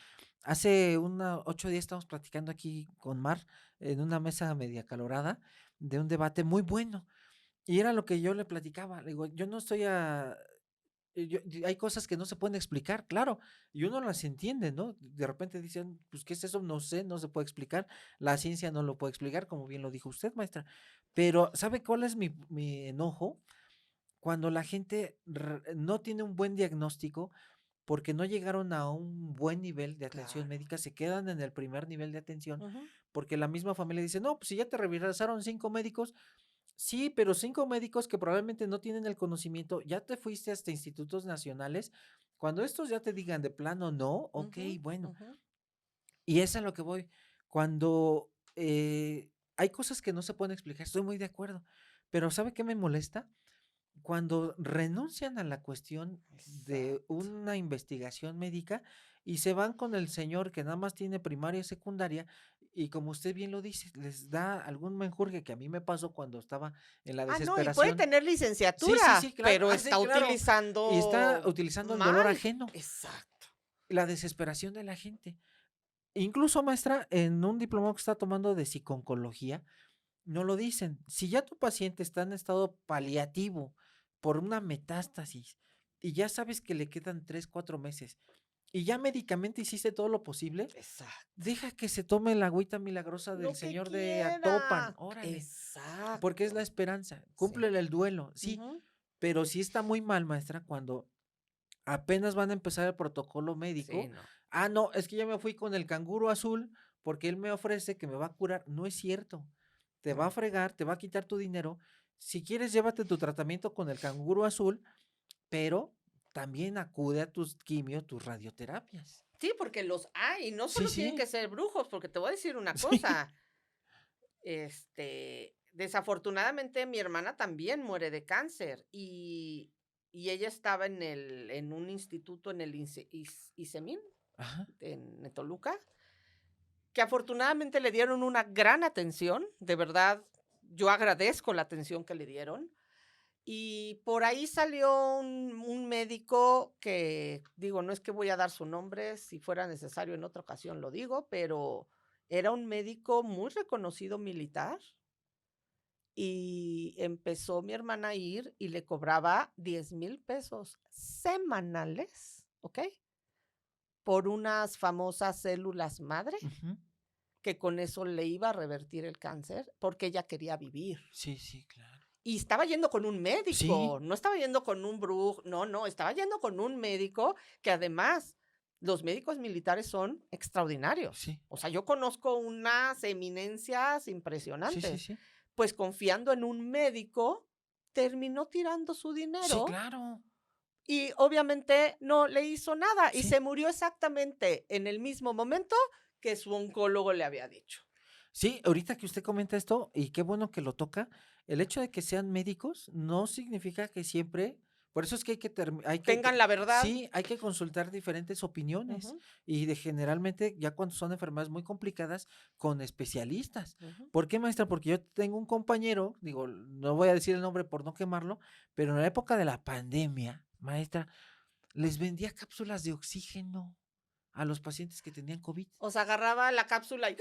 hace 8 días estamos platicando aquí con Mar en una mesa media calorada de un debate muy bueno. Y era lo que yo le platicaba. Le digo, yo no estoy hay cosas que no se pueden explicar, claro, y uno las entiende, ¿no? De repente dicen, pues, ¿qué es eso? No sé, no se puede explicar. La ciencia no lo puede explicar, como bien lo dijo usted, maestra. Pero, ¿sabe cuál es mi enojo? Cuando la gente no tiene un buen diagnóstico porque no llegaron a un buen nivel de atención Claro. médica, se quedan en el primer nivel de atención, Ujú. porque la misma familia dice, no, pues si ya te revisaron 5 médicos, sí, pero 5 médicos que probablemente no tienen el conocimiento, ya te fuiste hasta institutos nacionales, cuando estos ya te digan de plano no, ok, Ujú, bueno, ujú. y es a lo que voy, cuando hay cosas que no se pueden explicar, estoy muy de acuerdo, pero ¿sabe qué me molesta? Cuando renuncian a la cuestión de Exacto. una investigación médica y se van con el señor que nada más tiene primaria y secundaria y como usted bien lo dice, les da algún menjurje que a mí me pasó cuando estaba en la Ah, no, y puede desesperación. tener Sí, sí, sí, licenciatura, claro, pero sí, está claro. Y está utilizando utilizando el dolor mal. ajeno, Exacto. la desesperación de la gente. Incluso, maestra, en un diplomado que está tomando de psiconcología, no lo dicen. Si ya tu paciente está en estado paliativo por una metástasis y ya sabes que le quedan 3, 4 meses y ya médicamente hiciste todo lo posible, Exacto. deja que se tome la agüita milagrosa del Lo que señor de Actopan, quiera. órale, porque es la Exacto. esperanza. Sí. Cúmplele el duelo, sí, Ujú. pero sí está muy mal, maestra, cuando apenas van a empezar el protocolo Sí, médico. no. Ah, no, es que ya me fui con el canguro azul porque él me ofrece que me va a curar. No es cierto. Te va a No. fregar, te va a quitar tu dinero. Si quieres, llévate tu tratamiento con el canguro azul, pero también acude a tus quimio, tus radioterapias. Sí, porque los hay, no Sí, solo tienen que sí, ser brujos, porque te voy a decir una sí. cosa, desafortunadamente mi hermana también muere de cáncer y ella estaba en un instituto en el ISEMIN, Ajá, en Toluca, que afortunadamente le dieron una gran atención, de verdad, yo agradezco la atención que le dieron. Y por ahí salió un médico que, digo, no es que voy a dar su nombre, si fuera necesario en otra ocasión lo digo, pero era un médico muy reconocido militar y empezó mi hermana a ir y le cobraba 10,000 pesos semanales, ¿ok? Por unas famosas células madre, ujú. que con eso le iba a revertir el cáncer, porque ella quería vivir. Sí, sí, claro. Y estaba yendo con un médico, Sí, no estaba yendo con un brujo, no, no, estaba yendo con un médico que además los médicos militares son extraordinarios. sí, O sea, yo conozco unas eminencias sí, sí, impresionantes. sí. Pues confiando en un médico, terminó tirando su Sí, dinero claro. y obviamente no le hizo nada y Sí. se murió exactamente en el mismo momento que su oncólogo le había dicho. Sí, ahorita que usted comenta esto, y qué bueno que lo toca, el hecho de que sean médicos no significa que siempre, por eso es que Tengan la verdad. sí, hay que consultar diferentes opiniones Ujú, y generalmente ya cuando son enfermedades muy complicadas con especialistas. ujú. ¿Por qué, maestra? Porque yo tengo un compañero, digo, no voy a decir el nombre por no quemarlo, pero en la época de la pandemia, maestra, les vendía cápsulas de oxígeno a los pacientes que tenían COVID. O sea, agarraba la cápsula y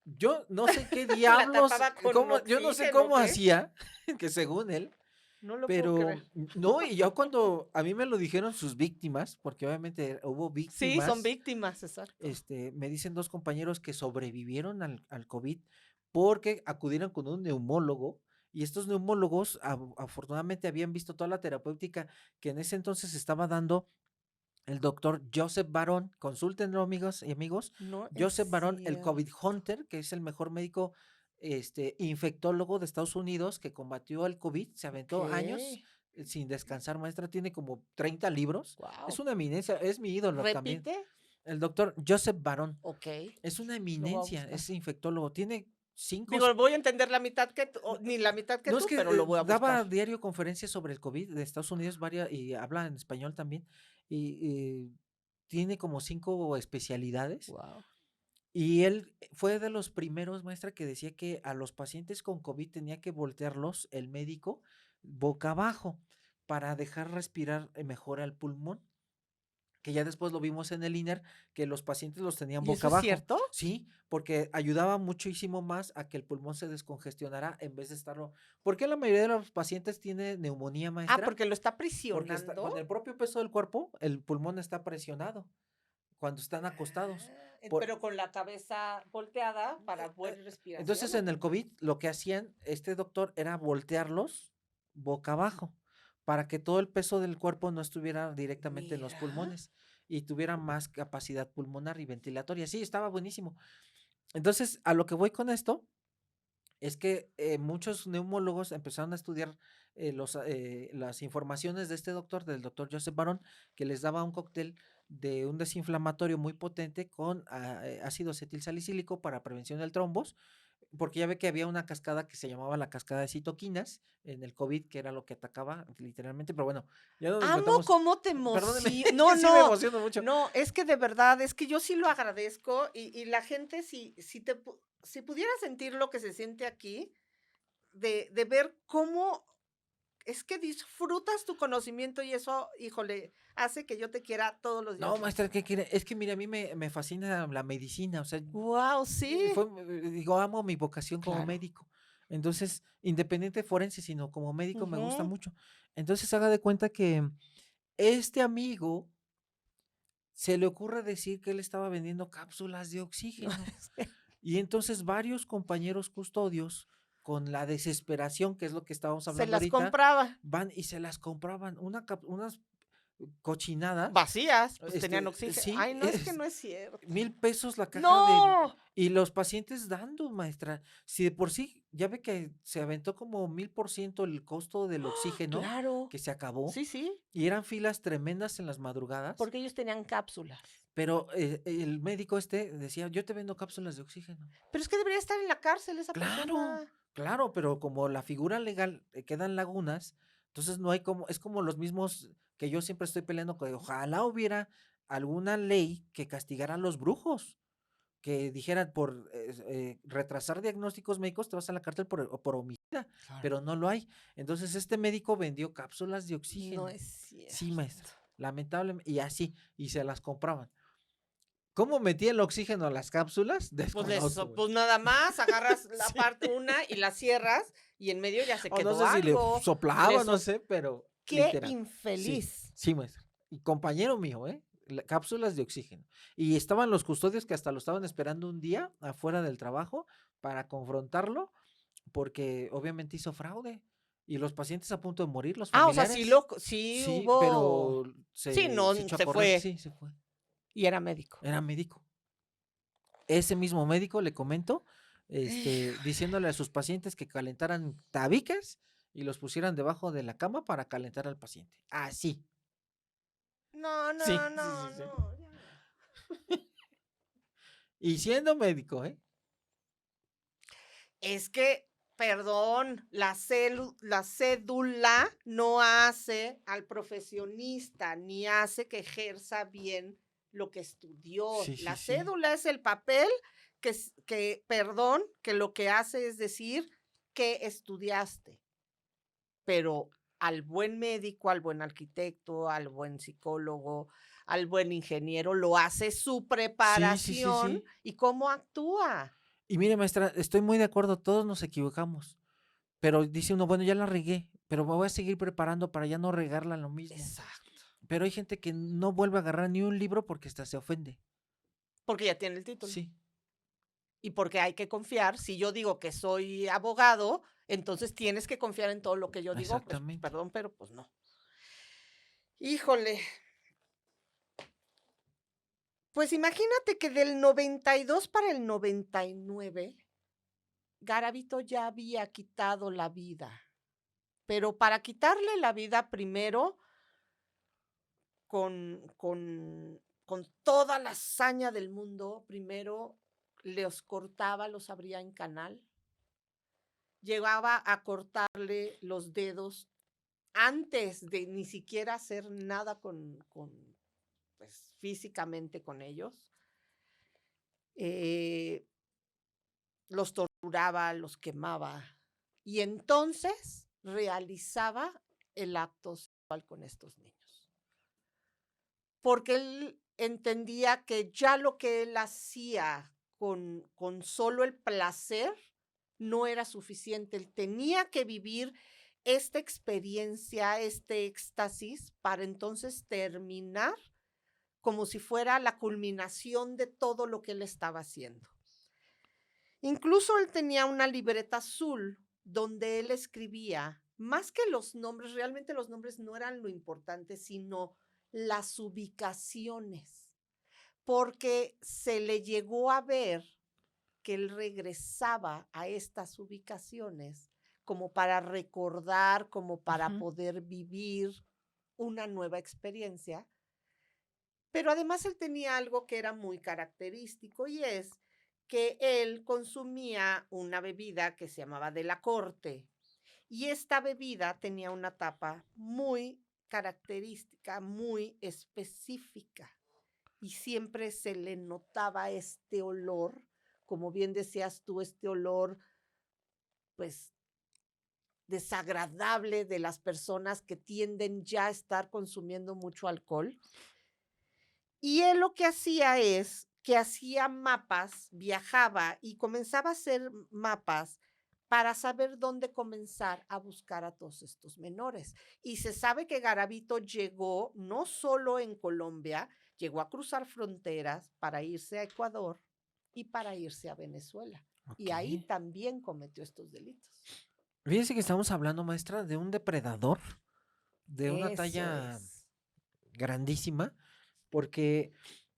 Yo no sé qué la diablos, tapaba con yo no sé oxígeno, cómo ¿qué? hacía, que según él, No lo puedo creer. pero no, y yo cuando a mí me lo dijeron sus víctimas, porque obviamente hubo Sí, son víctimas, víctimas, exacto. me dicen dos compañeros que sobrevivieron al COVID porque acudieron con un neumólogo y estos neumólogos afortunadamente habían visto toda la terapéutica que en ese entonces estaba dando el doctor Joseph Barón, consúltenlo amigos y amigos, No es Joseph Barón, el COVID cierto. Hunter, que es el mejor médico infectólogo de Estados Unidos que combatió el COVID, se Ok. aventó años sin descansar, maestra, tiene como 30 libros, es Wow. una eminencia, es mi ídolo también. Repite. El doctor Joseph Barón Ok. es una Lo voy a eminencia, buscar. es infectólogo, tiene cinco. Digo, voy a entender la mitad que tú, o ni la mitad que No, es tú, que pero lo voy a buscar. daba diario conferencias sobre el COVID de Estados Unidos, varias, y habla en español también, y tiene como 5 especialidades, Wow. y él fue de los primeros, maestra, que decía que a los pacientes con COVID tenía que voltearlos el médico boca abajo para dejar respirar mejor al pulmón, que ya después lo vimos en el INER, que los pacientes los tenían ¿Y boca eso es abajo, cierto? ¿sí? Porque ayudaba muchísimo más a que el pulmón se descongestionara en vez de estarlo. ¿Por qué la mayoría de los pacientes tiene neumonía, Ah, maestra? porque lo está Porque está, prisionando. con el propio peso del cuerpo, el pulmón está presionado cuando están acostados. Por, Pero con la cabeza volteada para eh, buena eh, respiración, entonces, ¿o en el qué? COVID, lo que hacían este doctor era voltearlos boca abajo para que todo el peso del cuerpo no estuviera directamente en los Mira. pulmones y tuviera más capacidad pulmonar y ventilatoria. Sí, estaba buenísimo. Entonces, a lo que voy con esto es que muchos neumólogos empezaron a estudiar las informaciones de este doctor, del doctor Joseph Barón, que les daba un cóctel de un desinflamatorio muy potente con ácido acetilsalicílico para prevención del trombos, porque ya ve que había una cascada que se llamaba la cascada de citoquinas en el COVID, que era lo que atacaba literalmente, pero bueno, ya no nos Amo metamos, cómo te perdóneme, emocionas. es No, que sí me no, emociono mucho. no, es que de verdad, es que yo sí lo agradezco y la gente, si pudiera sentir lo que se siente aquí, de ver cómo es que disfrutas tu conocimiento y eso, híjole, hace que yo te quiera todos los No, días más. maestra, ¿qué quiere? Es que mire, a mí me fascina la medicina, o sea, Wow, sí, digo, amo mi vocación como claro. médico. Entonces, independiente forense, sino como médico me gusta Ujú. mucho. Entonces, haga de cuenta que este amigo se le ocurre decir que él estaba vendiendo cápsulas de No, oxígeno. Y entonces varios compañeros custodios, con la desesperación, que es lo que estábamos se hablando las ahorita, compraba van y se las compraban, unas cochinadas, vacías, pues tenían oxígeno. sí, Ay, no, es que no es cierto. 1000 pesos la caja de, No, y los pacientes dando, maestra. Si de por sí, ya ve que se aventó como 1000% el costo del oxígeno, claro. que se acabó, Sí, sí, y eran filas tremendas en las madrugadas, porque ellos tenían cápsulas. pero el médico decía, yo te vendo cápsulas de oxígeno. Pero es que debería estar en la cárcel esa Claro, persona. claro, pero como la figura legal quedan lagunas, entonces no hay como, es como los mismos que yo siempre estoy peleando con, ojalá hubiera alguna ley que castigara a los brujos, que dijeran por retrasar diagnósticos médicos te vas a la cárcel por homicida, Claro. pero no lo hay. Entonces este médico vendió cápsulas de No oxígeno. es Sí, cierto. maestra, lamentablemente, y así, y se las compraban. ¿Cómo metía el oxígeno a las cápsulas? Desconozco, güey. Pues nada más, agarras la Sí. parte una y la cierras y en medio ya se O no quedó sé si le algo. soplaba, no sé, pero Qué literal. Sí, infeliz. sí, maestra. Y compañero mío, ¿eh? Cápsulas de oxígeno. Y estaban los custodios que hasta lo estaban esperando un día afuera del trabajo para confrontarlo, porque obviamente hizo fraude. Y los pacientes a punto de morir, los Ah, o sea, sí familiares. sí Sí, hubo. pero Sí, no, se echó a se correr, fue. sí, se fue. Y era médico. Era médico. Ese mismo médico, le comento, diciéndole a sus pacientes que calentaran tabiques y los pusieran debajo de la cama para calentar al paciente. Así. No, no, Sí, sí, sí, no, sí. no. Ya. Y siendo médico, ¿eh? Es que, perdón, la cédula no hace al profesionista, ni hace que ejerza bien lo que estudió. Sí, sí, La sí. cédula es el papel perdón, que lo que hace es decir que estudiaste, pero al buen médico, al buen arquitecto, al buen psicólogo, al buen ingeniero, lo hace su Sí, sí, sí, preparación sí. y cómo actúa. Y mire, maestra, estoy muy de acuerdo, todos nos equivocamos. Pero dice uno, bueno, ya la regué, pero me voy a seguir preparando para ya no regarla lo mismo. Exacto. Pero hay gente que no vuelve a agarrar ni un libro porque hasta se ofende. Porque ya tiene el título. Sí, Y porque hay que confiar. Si yo digo que soy abogado, entonces tienes que confiar en todo lo que yo digo. Pues exactamente. perdón, pero pues no. Híjole. Pues imagínate que del 92 para el 99, Garavito ya había quitado la vida. Pero para quitarle la vida primero, con toda la hazaña del mundo, primero los cortaba, los abría en canal, llegaba a cortarle los dedos antes de ni siquiera hacer nada pues, físicamente con ellos. Los torturaba, los quemaba y entonces realizaba el acto sexual con estos niños. Porque él entendía que ya lo que él hacía con solo el placer no era suficiente. Él tenía que vivir esta experiencia, este éxtasis, para entonces terminar como si fuera la culminación de todo lo que él estaba haciendo. Incluso él tenía una libreta azul donde él escribía, más que los nombres, realmente los nombres no eran lo importante, sino las ubicaciones, porque se le llegó a ver que él regresaba a estas ubicaciones como para recordar, como para Ujú. poder vivir una nueva experiencia. Pero además él tenía algo que era muy característico y es que él consumía una bebida que se llamaba de la corte y esta bebida tenía una tapa muy característica, muy específica y siempre se le notaba este olor, como bien decías tú, este olor pues desagradable de las personas que tienden ya a estar consumiendo mucho alcohol. Y él lo que hacía es que hacía mapas, viajaba y comenzaba a hacer mapas para saber dónde comenzar a buscar a todos estos menores. Y se sabe que Garavito llegó no solo en Colombia, llegó a cruzar fronteras para irse a Ecuador y para irse a Venezuela. Ok. Y ahí también cometió estos delitos. Fíjese que estamos hablando, maestra, de un depredador de una Eso talla es. grandísima, porque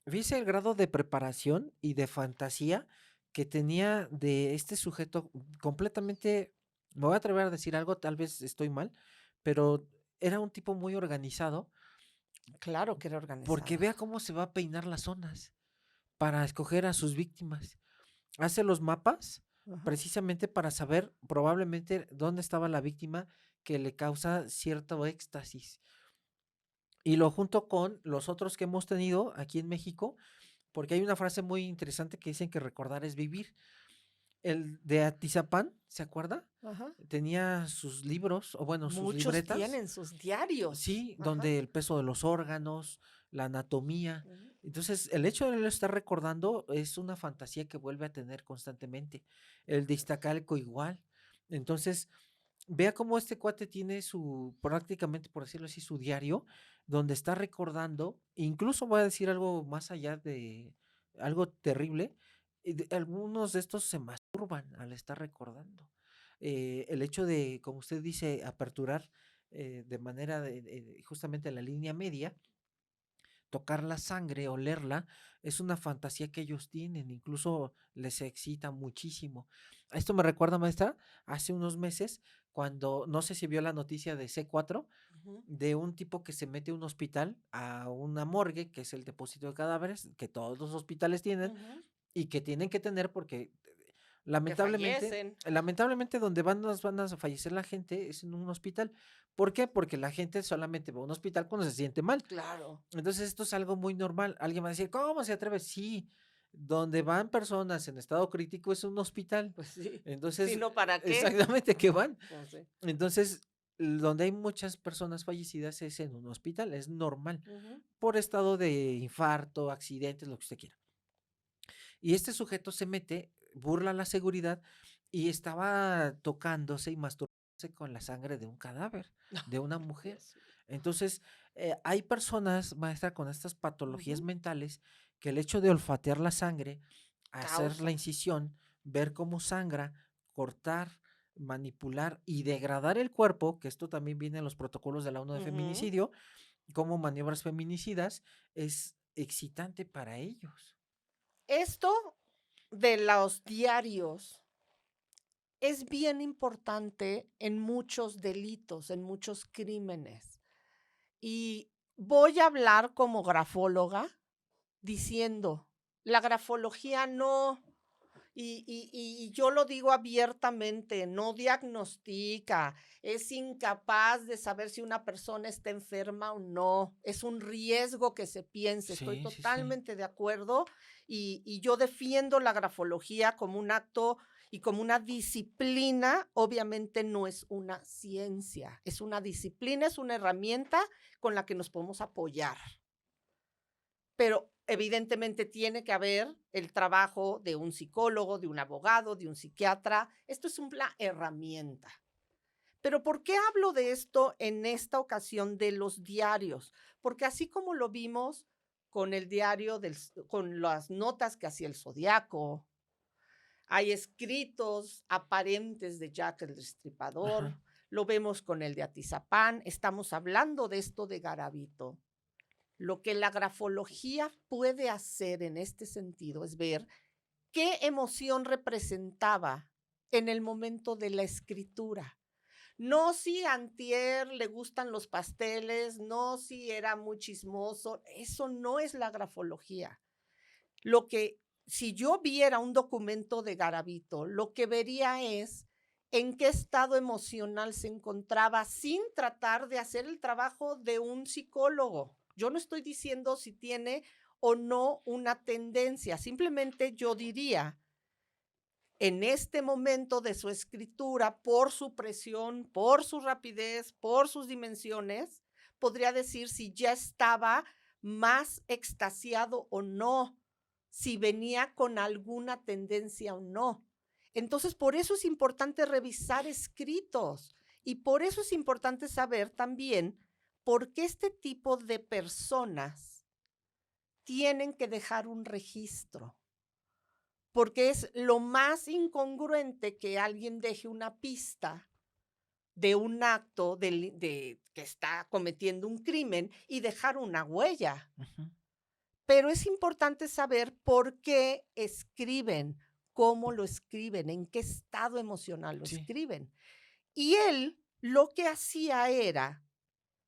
fíjese el grado de preparación y de fantasía que tenía de este sujeto completamente, me voy a atrever a decir algo, tal vez estoy mal, pero era un tipo muy organizado, Claro que era porque organizado. vea cómo se va a peinar las zonas para escoger a sus víctimas. Hace los mapas Ajá. precisamente para saber probablemente dónde estaba la víctima que le causa cierto éxtasis. Y lo junto con los otros que hemos tenido aquí en México, porque hay una frase muy interesante que dicen que recordar es vivir. El de Atizapán, ¿se acuerda? Ajá. Tenía sus libros, o bueno, sus Muchos libretas, tienen sus diarios. sí, Ajá. donde el peso de los órganos, la anatomía. Ujú. Entonces, el hecho de él estar recordando es una fantasía que vuelve a tener constantemente. El de Iztacalco igual. Entonces, vea cómo este cuate tiene su, prácticamente por decirlo así, su diario, donde está recordando, incluso voy a decir algo más allá de algo terrible, algunos de estos se masturban al estar recordando. El hecho de, como usted dice, aperturar de manera justamente la línea media, tocar la sangre, olerla, es una fantasía que ellos tienen, incluso les excita muchísimo. A esto me recuerda, maestra, hace unos meses, cuando, no sé si vio la noticia de C4, Ujú. de un tipo que se mete a un hospital, a una morgue, que es el depósito de cadáveres, que todos los hospitales tienen, Ujú. y que tienen que tener porque que Lamentablemente, fallecen. donde van a fallecer la gente es en un hospital. ¿Por qué? Porque la gente solamente va a un hospital cuando se siente mal. Claro, Entonces esto es algo muy normal. Alguien va a decir, ¿cómo se atreve? Sí, donde van personas en estado crítico es un hospital. pues sí. Si Entonces, no, ¿para qué? exactamente, ¿qué van? Pues sí. Entonces, donde hay muchas personas fallecidas es en un hospital, es normal, Ujú. por estado de infarto, accidentes, lo que usted quiera. Y este sujeto se mete, burla la seguridad y estaba tocándose y masturbándose con la sangre de un cadáver, de una mujer. Dios mío. Entonces, hay personas, maestra, con estas patologías Ujú. mentales que el hecho de olfatear la sangre, hacer la Causa. incisión, ver cómo sangra, cortar, manipular y degradar el cuerpo, que esto también viene en los protocolos de la ONU de Ujú. feminicidio, como maniobras feminicidas, es excitante para ellos. Esto de los diarios es bien importante en muchos delitos, en muchos crímenes. Y voy a hablar como grafóloga diciendo, la grafología no, y yo lo digo abiertamente, no diagnostica, es incapaz de saber si una persona está enferma o no, es un riesgo que se piense, estoy Sí, sí, sí. totalmente de acuerdo y yo defiendo la grafología como un acto y como una disciplina, obviamente no es una ciencia, es una disciplina, es una herramienta con la que nos podemos apoyar. Pero evidentemente tiene que haber el trabajo de un psicólogo, de un abogado, de un psiquiatra. Esto es una herramienta. Pero ¿por qué hablo de esto en esta ocasión de los diarios? Porque así como lo vimos con el diario con las notas que hacía el Zodiaco, hay escritos aparentes de Jack el Ajá. Destripador, lo vemos con el de Atizapán, estamos hablando de esto de Garavito. Lo que la grafología puede hacer en este sentido es ver qué emoción representaba en el momento de la escritura. No si antier le gustan los pasteles, no si era muy chismoso, eso no es la grafología. Lo que, si yo viera un documento de Garavito, lo que vería es en qué estado emocional se encontraba sin tratar de hacer el trabajo de un psicólogo. Yo no estoy diciendo si tiene o no una tendencia, simplemente yo diría, en este momento de su escritura, por su presión, por su rapidez, por sus dimensiones, podría decir si ya estaba más extasiado o no, si venía con alguna tendencia o no. Entonces, por eso es importante revisar escritos y por eso es importante saber también por qué este tipo de personas tienen que dejar un registro, porque es lo más incongruente que alguien deje una pista de un acto que está cometiendo un crimen y dejar una huella. Ujú. Pero es importante saber por qué escriben, cómo lo escriben, en qué estado emocional lo Sí. escriben. Y él lo que hacía era,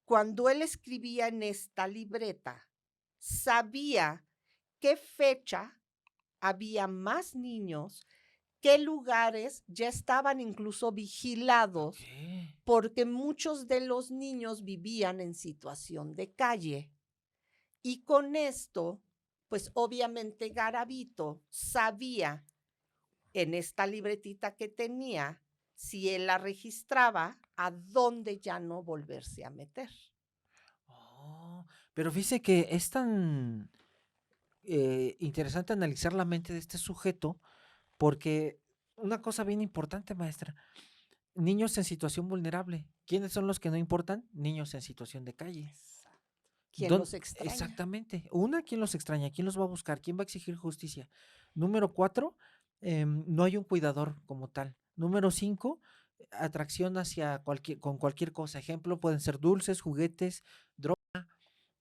cuando él escribía en esta libreta, sabía qué fecha había más niños, qué lugares ya estaban incluso vigilados, Okey. porque muchos de los niños vivían en situación de calle. Y con esto, pues obviamente Garavito sabía en esta libretita que tenía, si él la registraba, a dónde ya no volverse a meter. Oh, pero fíjese que es tan, interesante analizar la mente de este sujeto, porque una cosa bien importante, maestra, niños en situación vulnerable, ¿quiénes son los que no importan? Niños en situación de calle. Exacto. ¿Quién los extraña? Exactamente. Una, ¿quién los extraña? ¿Quién los va a buscar? ¿Quién va a exigir justicia? Número 4, no hay un cuidador como tal. Número 5, atracción hacia con cualquier cosa. Ejemplo, pueden ser dulces, juguetes, droga.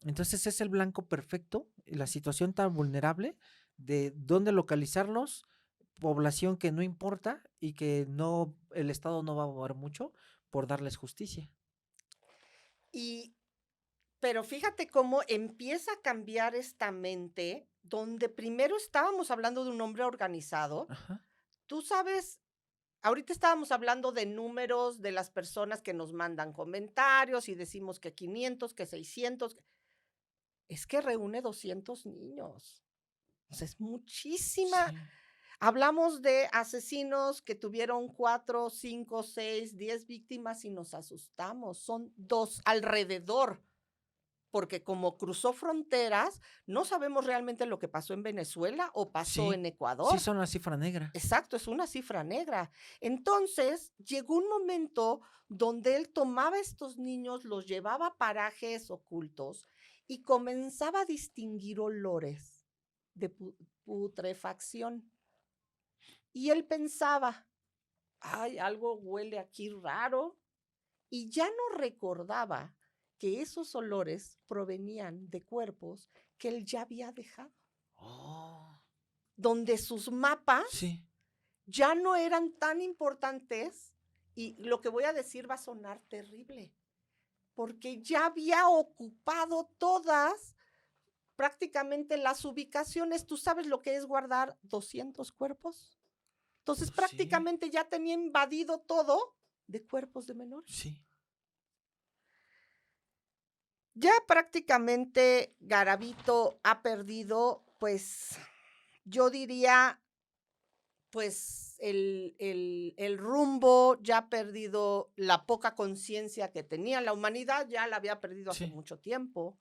Entonces es el blanco perfecto, la situación tan vulnerable de dónde localizarlos, población que no importa y que no, el Estado no va a mover mucho por darles justicia. Y, pero fíjate cómo empieza a cambiar esta mente, donde primero estábamos hablando de un hombre organizado, Ajá. tú sabes, ahorita estábamos hablando de números de las personas que nos mandan comentarios y decimos que 500, que 600. Es que reúne 200 niños. O sea, es muchísima. Sí. Hablamos de asesinos que tuvieron 4, 5, 6, 10 víctimas y nos asustamos. Son 2 alrededor, porque como cruzó fronteras, no sabemos realmente lo que pasó en Venezuela o pasó en Sí, sí Ecuador. son la cifra negra. Exacto, es una cifra negra. Entonces, llegó un momento donde él tomaba a estos niños, los llevaba a parajes ocultos y comenzaba a distinguir olores de putrefacción. Y él pensaba, ay, algo huele aquí raro. Y ya no recordaba que esos olores provenían de cuerpos que él ya había dejado, Oh, donde sus mapas sí. ya no eran tan importantes. Y lo que voy a decir va a sonar terrible, porque ya había ocupado todas prácticamente las ubicaciones. ¿Tú sabes lo que es guardar 200 cuerpos? Entonces Sí, prácticamente ya tenía invadido todo de cuerpos de menores. sí. Ya prácticamente Garavito ha perdido, pues, yo diría, pues, el rumbo, ya ha perdido la poca conciencia que tenía. La humanidad ya la había perdido hace Sí. mucho tiempo.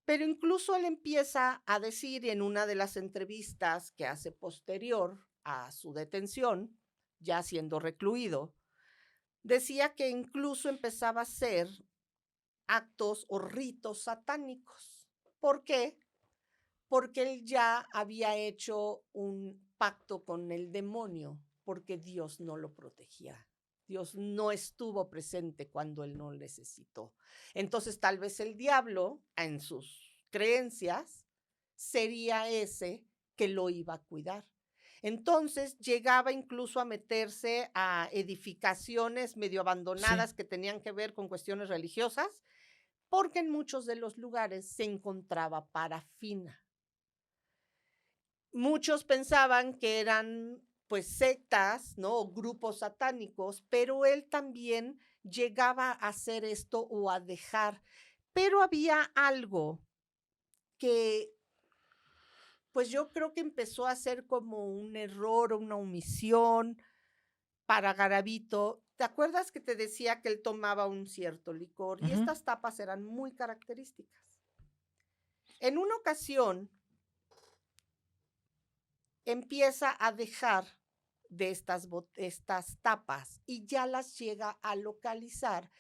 Pero incluso él empieza a decir en una de las entrevistas que hace posterior a su detención, ya siendo recluido, decía que incluso empezaba a hacer actos o ritos satánicos. ¿Por qué? Porque él ya había hecho un pacto con el demonio, porque Dios no lo protegía. Dios no estuvo presente cuando él no necesitó. Entonces, tal vez el diablo, en sus creencias, sería ese que lo iba a cuidar. Entonces, llegaba incluso a meterse a edificaciones medio abandonadas Sí. que tenían que ver con cuestiones religiosas, porque en muchos de los lugares se encontraba parafina. Muchos pensaban que eran pues sectas, ¿no? O grupos satánicos, pero él también llegaba a hacer esto o a dejar. Pero había algo que pues yo creo que empezó a ser como un error o una omisión para Garavito. ¿Te acuerdas que te decía que él tomaba un cierto licor? Y Ujú. estas tapas eran muy características. En una ocasión empieza a dejar de estas tapas y ya las llega a localizar.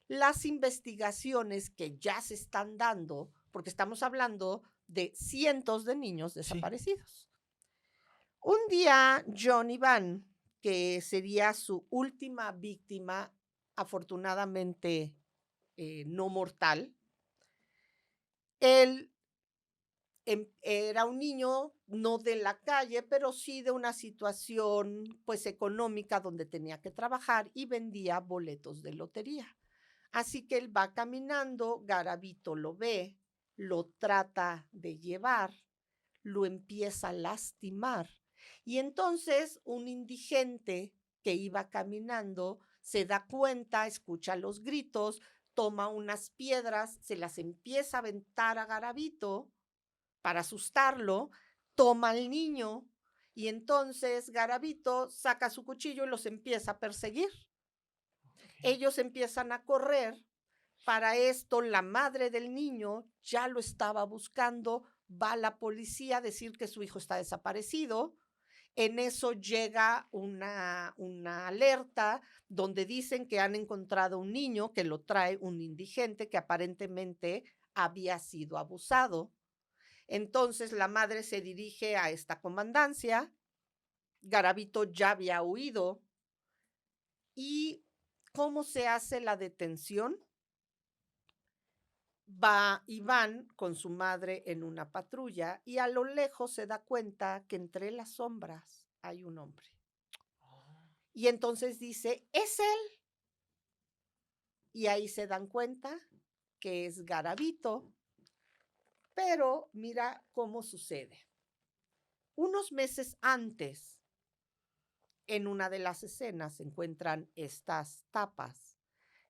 Las investigaciones que ya se están dando, porque estamos hablando de cientos de niños Sí. desaparecidos. Un día, John Iván, que sería su última víctima, afortunadamente no mortal, él era un niño no de la calle, pero sí de una situación pues económica donde tenía que trabajar y vendía boletos de lotería. Así que él va caminando, Garavito lo ve, lo trata de llevar, lo empieza a lastimar. Y entonces un indigente que iba caminando se da cuenta, escucha los gritos, toma unas piedras, se las empieza a aventar a Garavito para asustarlo, toma al niño y entonces Garavito saca su cuchillo y los empieza a perseguir. Ellos empiezan a correr. Para esto, la madre del niño ya lo estaba buscando, va la policía a decir que su hijo está desaparecido. En eso llega una alerta donde dicen que han encontrado un niño que lo trae un indigente que aparentemente había sido abusado. Entonces la madre se dirige a esta comandancia, Garavito ya había huido. ¿Y cómo se hace la detención? Va Iván con su madre en una patrulla y a lo lejos se da cuenta que entre las sombras hay un hombre. Y entonces dice, es él. Y ahí se dan cuenta que es Garavito. Pero mira cómo sucede. Unos meses antes en una de las escenas encuentran estas tapas,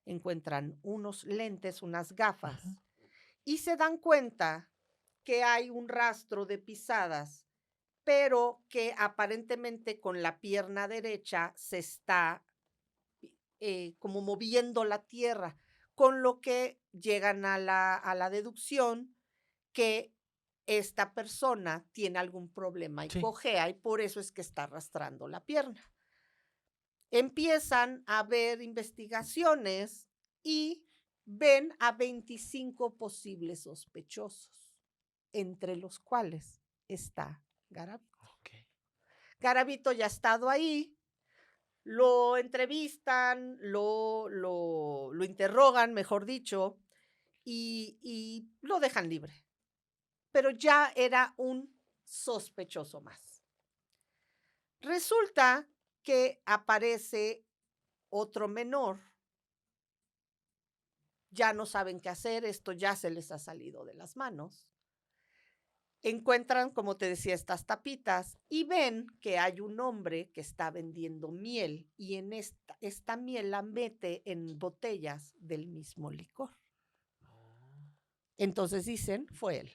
encuentran unos lentes, unas gafas, Ajá. y se dan cuenta que hay un rastro de pisadas, pero que aparentemente con la pierna derecha se está como moviendo la tierra, con lo que llegan a la deducción que esta persona tiene algún problema y Sí. cojea y por eso es que está arrastrando la pierna. Empiezan a ver investigaciones y ven a 25 posibles sospechosos, entre los cuales está Garavito. Ok. Garavito ya ha estado ahí, lo entrevistan, lo interrogan, mejor dicho, y lo dejan libre. Pero ya era un sospechoso más. Resulta que aparece otro menor. Ya no saben qué hacer, esto ya se les ha salido de las manos. Encuentran, como te decía, estas tapitas y ven que hay un hombre que está vendiendo miel y en esta miel la mete en botellas del mismo licor. Entonces dicen, fue él.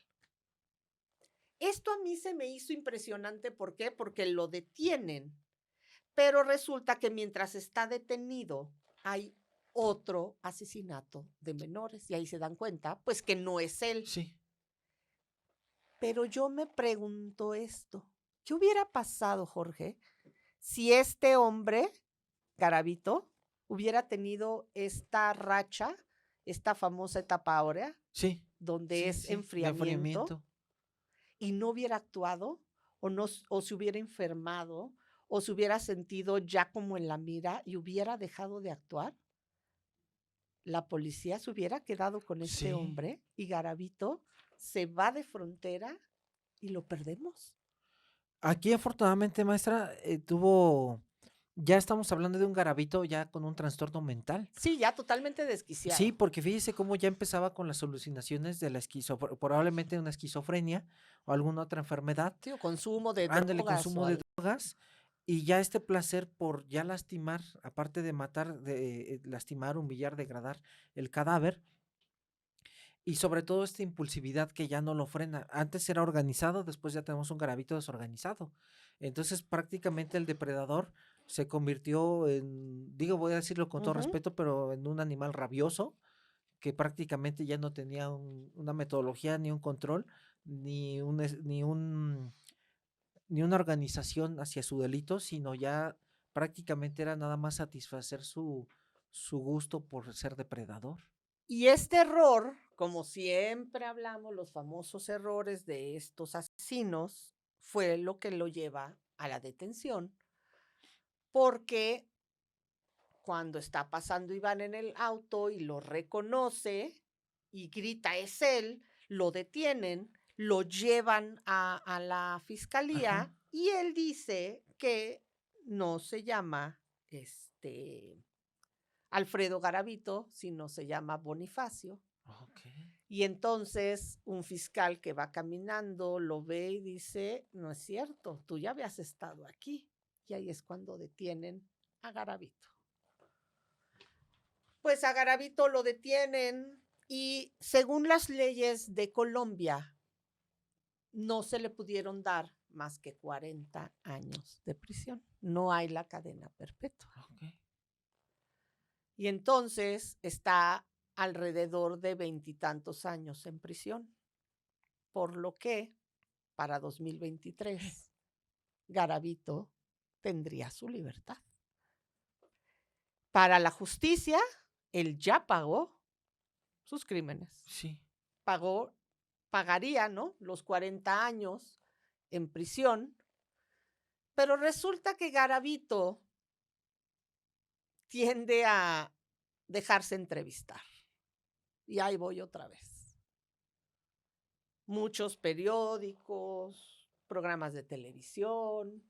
Esto a mí se me hizo impresionante, ¿por qué? Porque lo detienen, pero resulta que mientras está detenido hay otro asesinato de menores y ahí se dan cuenta, pues que no es él. Sí. Pero yo me pregunto esto, ¿qué hubiera pasado, Jorge, si este hombre, Garavito, hubiera tenido esta racha, esta famosa etapa áurea, Sí. donde Sí, es sí. De enfriamiento, y no hubiera actuado, o se hubiera enfermado, o se hubiera sentido ya como en la mira y hubiera dejado de actuar? La policía se hubiera quedado con este Sí. hombre y Garavito se va de frontera y lo perdemos. Aquí afortunadamente, maestra, ya estamos hablando de un Garavito ya con un trastorno mental. Sí, ya totalmente Sí, desquiciado. porque fíjese cómo ya empezaba con las alucinaciones de la probablemente una esquizofrenia o alguna otra enfermedad. Sí, o consumo de Ándale, drogas o consumo de algo. drogas y ya este placer por ya lastimar, aparte de matar, de lastimar, humillar, degradar el cadáver, y sobre todo esta impulsividad que ya no lo frena. Antes era organizado, después ya tenemos un Garavito desorganizado. Entonces prácticamente el depredador se convirtió en, digo, voy a decirlo con todo Ujú. respeto, pero en un animal rabioso que prácticamente ya no tenía una metodología, ni un control, ni un, ni una organización hacia su delito, sino ya prácticamente era nada más satisfacer su gusto por ser depredador. Y este error, como siempre hablamos, los famosos errores de estos asesinos, fue lo que lo lleva a la detención, porque cuando está pasando Iván en el auto y lo reconoce y grita, es él, lo detienen, lo llevan a la fiscalía Ajá. y él dice que no se llama Alfredo Garavito, sino se llama Bonifacio. Ok. Y entonces un fiscal que va caminando lo ve y dice, no es cierto, tú ya habías estado aquí. Y ahí es cuando detienen a Garavito. Pues a Garavito lo detienen y según las leyes de Colombia, no se le pudieron dar más que 40 años de prisión. No hay la cadena perpetua. Ok. Y entonces está alrededor de 20 años en prisión. Por lo que para 2023 Garavito tendría su libertad. Para la justicia, él ya pagó sus crímenes. Sí. Pagaría, ¿no?, los 40 años en prisión, pero resulta que Garavito tiende a dejarse entrevistar. Y ahí voy otra vez. Muchos periódicos, programas de televisión,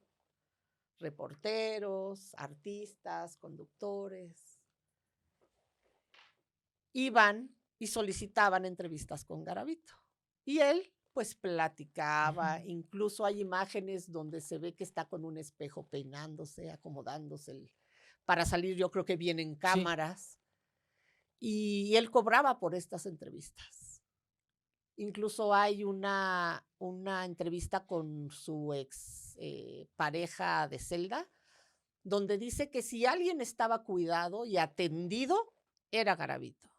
reporteros, artistas, conductores, iban y solicitaban entrevistas con Garavito. Y él, pues platicaba, Ujú. incluso hay imágenes donde se ve que está con un espejo peinándose, acomodándose para salir, yo creo que vienen Sí. cámaras, y él cobraba por estas entrevistas. Incluso hay una entrevista con su ex pareja de celda, donde dice que si alguien estaba cuidado y atendido, era Garavito,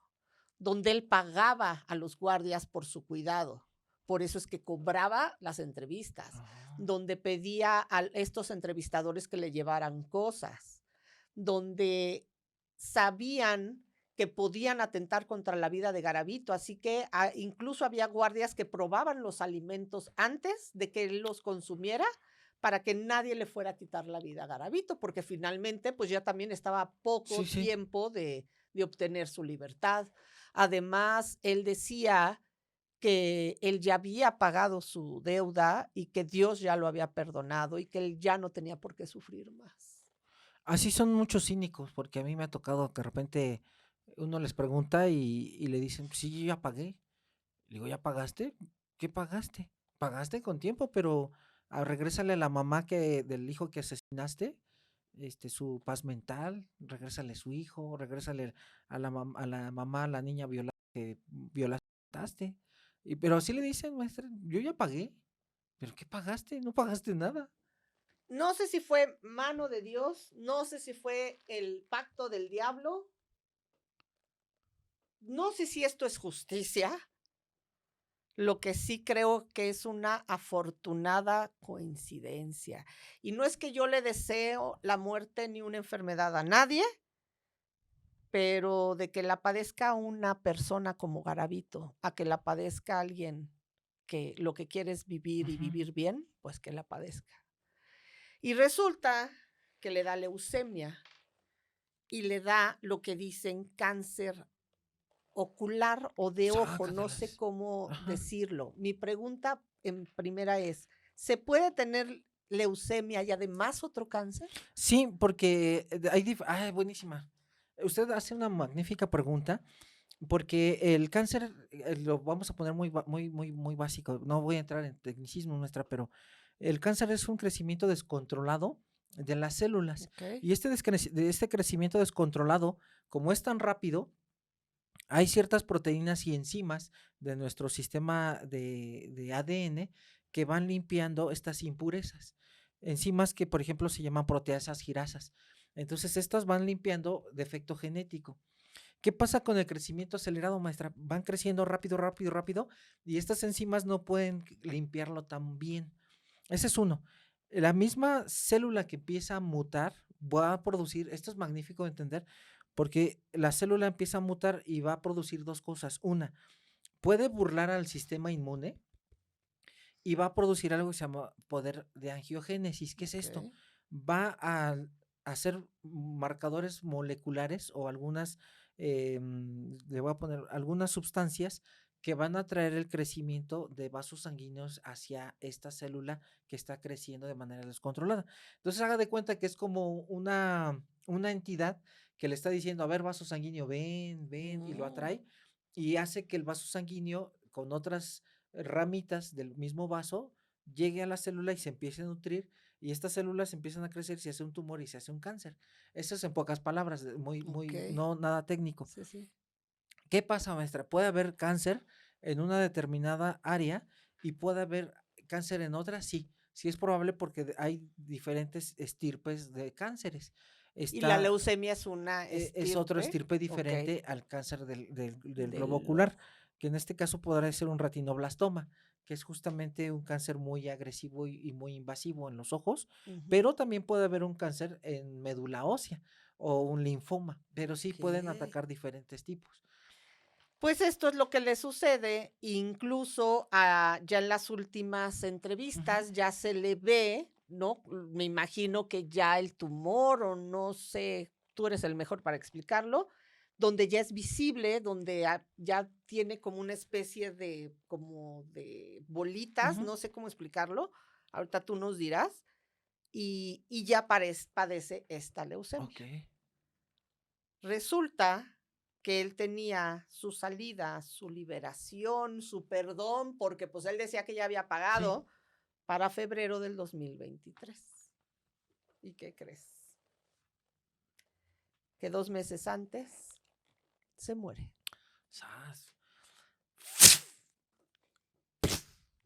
donde él pagaba a los guardias por su cuidado. Por eso es que cobraba las entrevistas, Ah, donde pedía a estos entrevistadores que le llevaran cosas, donde sabían que podían atentar contra la vida de Garavito, así que incluso había guardias que probaban los alimentos antes de que él los consumiera para que nadie le fuera a quitar la vida a Garavito, porque finalmente pues ya también estaba a sí, poco sí. tiempo de obtener su libertad. Además, él decía que él ya había pagado su deuda y que Dios ya lo había perdonado y que él ya no tenía por qué sufrir más. Así son muchos cínicos, porque a mí me ha tocado que de repente uno les pregunta y le dicen, "Pues sí, yo ya pagué". Le digo, ¿ya pagaste? ¿Qué pagaste? Pagaste con tiempo, pero regrésale a la mamá del hijo que asesinaste, su paz mental, regrésale su hijo, regrésale a la mamá, a la niña violada que violaste. Pero así le dicen, maestra, yo ya pagué. ¿Pero qué pagaste? No pagaste nada. No sé si fue mano de Dios, no sé si fue el pacto del diablo, no sé si esto es justicia. Lo que sí creo que es una afortunada coincidencia. Y no es que yo le deseo la muerte ni una enfermedad a nadie, pero de que la padezca una persona como Garavito, a que la padezca alguien que lo que quiere es vivir y Ujú. vivir bien, pues que la padezca. Y resulta que le da leucemia y le da lo que dicen cáncer ocular o de ojo, no sé Sácatelas. cómo Ajá. decirlo. Mi pregunta en primera es, ¿se puede tener leucemia y además otro cáncer? Sí, porque buenísima. Usted hace una magnífica pregunta. Porque el cáncer, lo vamos a poner muy básico, no voy a entrar en tecnicismo nuestra, pero el cáncer es un crecimiento descontrolado de las células. Ok, Y de este crecimiento descontrolado, como es tan rápido, hay ciertas proteínas y enzimas de nuestro sistema de ADN que van limpiando estas impurezas. Enzimas que, por ejemplo, se llaman proteasas girasas. Entonces, estas van limpiando defecto genético. ¿Qué pasa con el crecimiento acelerado, maestra? Van creciendo rápido, rápido, rápido, y estas enzimas no pueden limpiarlo tan bien. Ese es uno. La misma célula que empieza a mutar va a producir, esto es magnífico de entender, porque la célula empieza a mutar y va a producir dos cosas. Una, puede burlar al sistema inmune y va a producir algo que se llama poder de angiogénesis. ¿Qué es ok, esto? Va a hacer marcadores moleculares o algunas, le voy a poner algunas sustancias que van a traer el crecimiento de vasos sanguíneos hacia esta célula que está creciendo de manera descontrolada. Entonces haga de cuenta que es como una entidad que le está diciendo, a ver, vaso sanguíneo, ven, ven, y lo mm, atrae y hace que el vaso sanguíneo con otras ramitas del mismo vaso llegue a la célula y se empiece a nutrir y estas células empiezan a crecer, se hace un tumor y se hace un cáncer. Eso es en pocas palabras, ok, no nada técnico. sí, sí. ¿Qué pasa, maestra? Puede haber cáncer en una determinada área y puede haber cáncer en otra, sí. Sí es probable porque hay diferentes estirpes de cánceres. Y la Está leucemia es una es otro estirpe, estirpe ok, diferente al cáncer del globo del ocular, ojo. que en este caso podrá ser un retinoblastoma, que es justamente un cáncer muy agresivo y muy invasivo en los ojos, Ujú, pero también puede haber un cáncer en médula ósea o un linfoma, pero sí ok. pueden atacar diferentes tipos. Pues esto es lo que le sucede, incluso ya en las últimas Ujú. entrevistas ya se le ve, ¿no? Me imagino que ya el tumor o no sé, tú eres el mejor para explicarlo, donde ya es visible, donde ya tiene como una especie de, como de bolitas, Ujú. no sé cómo explicarlo, ahorita tú nos dirás, y ya padece esta Ok. leucemia. Resulta que él tenía su salida, su liberación, su perdón, porque pues él decía que ya había Sí. pagado para febrero del 2023. ¿Y qué crees? Que 2 meses antes se muere. Sas.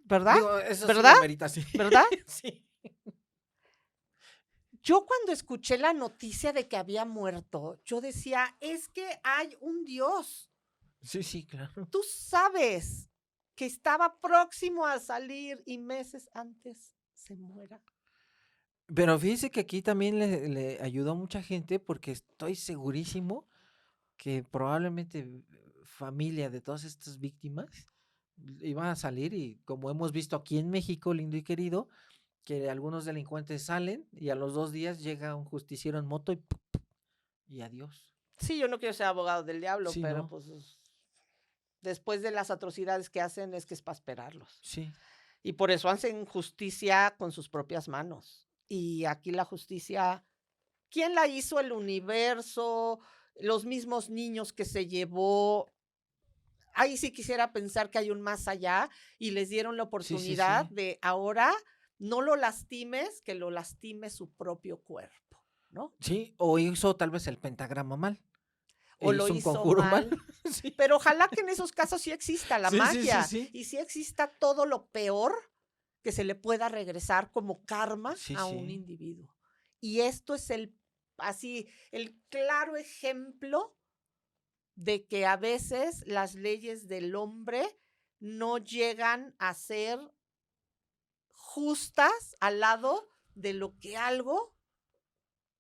¿Verdad? Digo, eso sí ¿Verdad? lo amerita, sí. ¿Verdad? Sí. Yo cuando escuché la noticia de que había muerto, yo decía, es que hay un Dios. Sí, claro. Tú sabes que estaba próximo a salir y meses antes se muera. Pero fíjese que aquí también le ayudó a mucha gente porque estoy segurísimo que probablemente familia de todas estas víctimas iban a salir y como hemos visto aquí en México, lindo y querido, que algunos delincuentes salen y a los 2 días llega un justiciero en moto y adiós. Sí, yo no quiero ser abogado del diablo, Sí, pero ¿no? pues después de las atrocidades que hacen es que es para esperarlos. Sí. Y por eso hacen justicia con sus propias manos. Y aquí la justicia, ¿quién la hizo? El universo, los mismos niños que se llevó. Ahí sí quisiera pensar que hay un más allá y les dieron la Sí, sí, oportunidad sí. de ahora no lo lastimes, que lo lastime su propio cuerpo, ¿no? Sí, o hizo tal vez el pentagrama mal. O E lo hizo un hizo conjuro mal. mal. Sí. Pero ojalá que en esos casos sí exista la Sí, sí, sí, magia sí. y sí exista todo lo peor que se le pueda regresar como karma Sí, a un sí. individuo. Y esto es el claro ejemplo de que a veces las leyes del hombre no llegan a ser justas al lado de lo que algo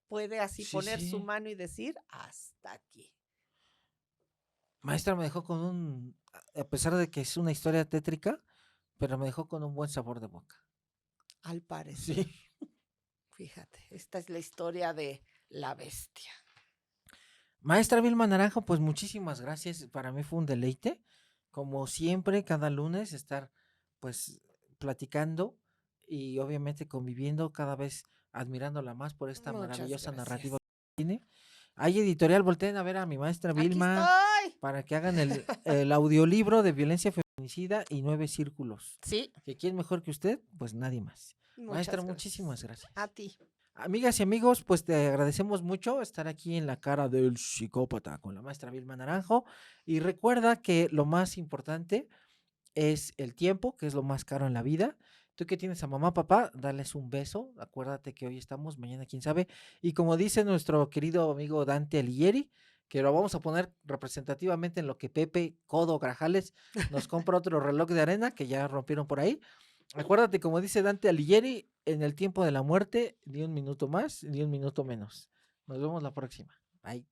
puede así Sí, poner su sí. mano y decir hasta aquí. Maestra me dejó con a pesar de que es una historia tétrica, pero me dejó con un buen sabor de boca. Al parecer, Sí. fíjate, esta es la historia de la bestia. Maestra Vilma Naranjo, pues muchísimas gracias. Para mí fue un deleite. Como siempre, cada lunes estar pues platicando y obviamente conviviendo, cada vez admirándola más por esta Muchas maravillosa narrativa gracias. que tiene. Hay editorial, volteen a ver a mi maestra Aquí Vilma estoy. para que hagan el audiolibro de violencia feminicida y 9 círculos. Sí, ¿Que quién mejor que usted? Pues nadie más. Maestra, muchas muchísimas gracias. gracias. A ti. Amigas y amigos, pues te agradecemos mucho estar aquí en la cara del psicópata con la maestra Vilma Naranjo. Y recuerda que lo más importante es el tiempo, que es lo más caro en la vida. Tú que tienes a mamá, papá, dales un beso. Acuérdate que hoy estamos, mañana quién sabe. Y como dice nuestro querido amigo Dante Alighieri, que lo vamos a poner representativamente en lo que Pepe Codo Grajales nos compra otro reloj de arena que ya rompieron por ahí. Acuérdate, como dice Dante Alighieri, en el tiempo de la muerte, ni un minuto más, ni un minuto menos. Nos vemos la próxima. Bye.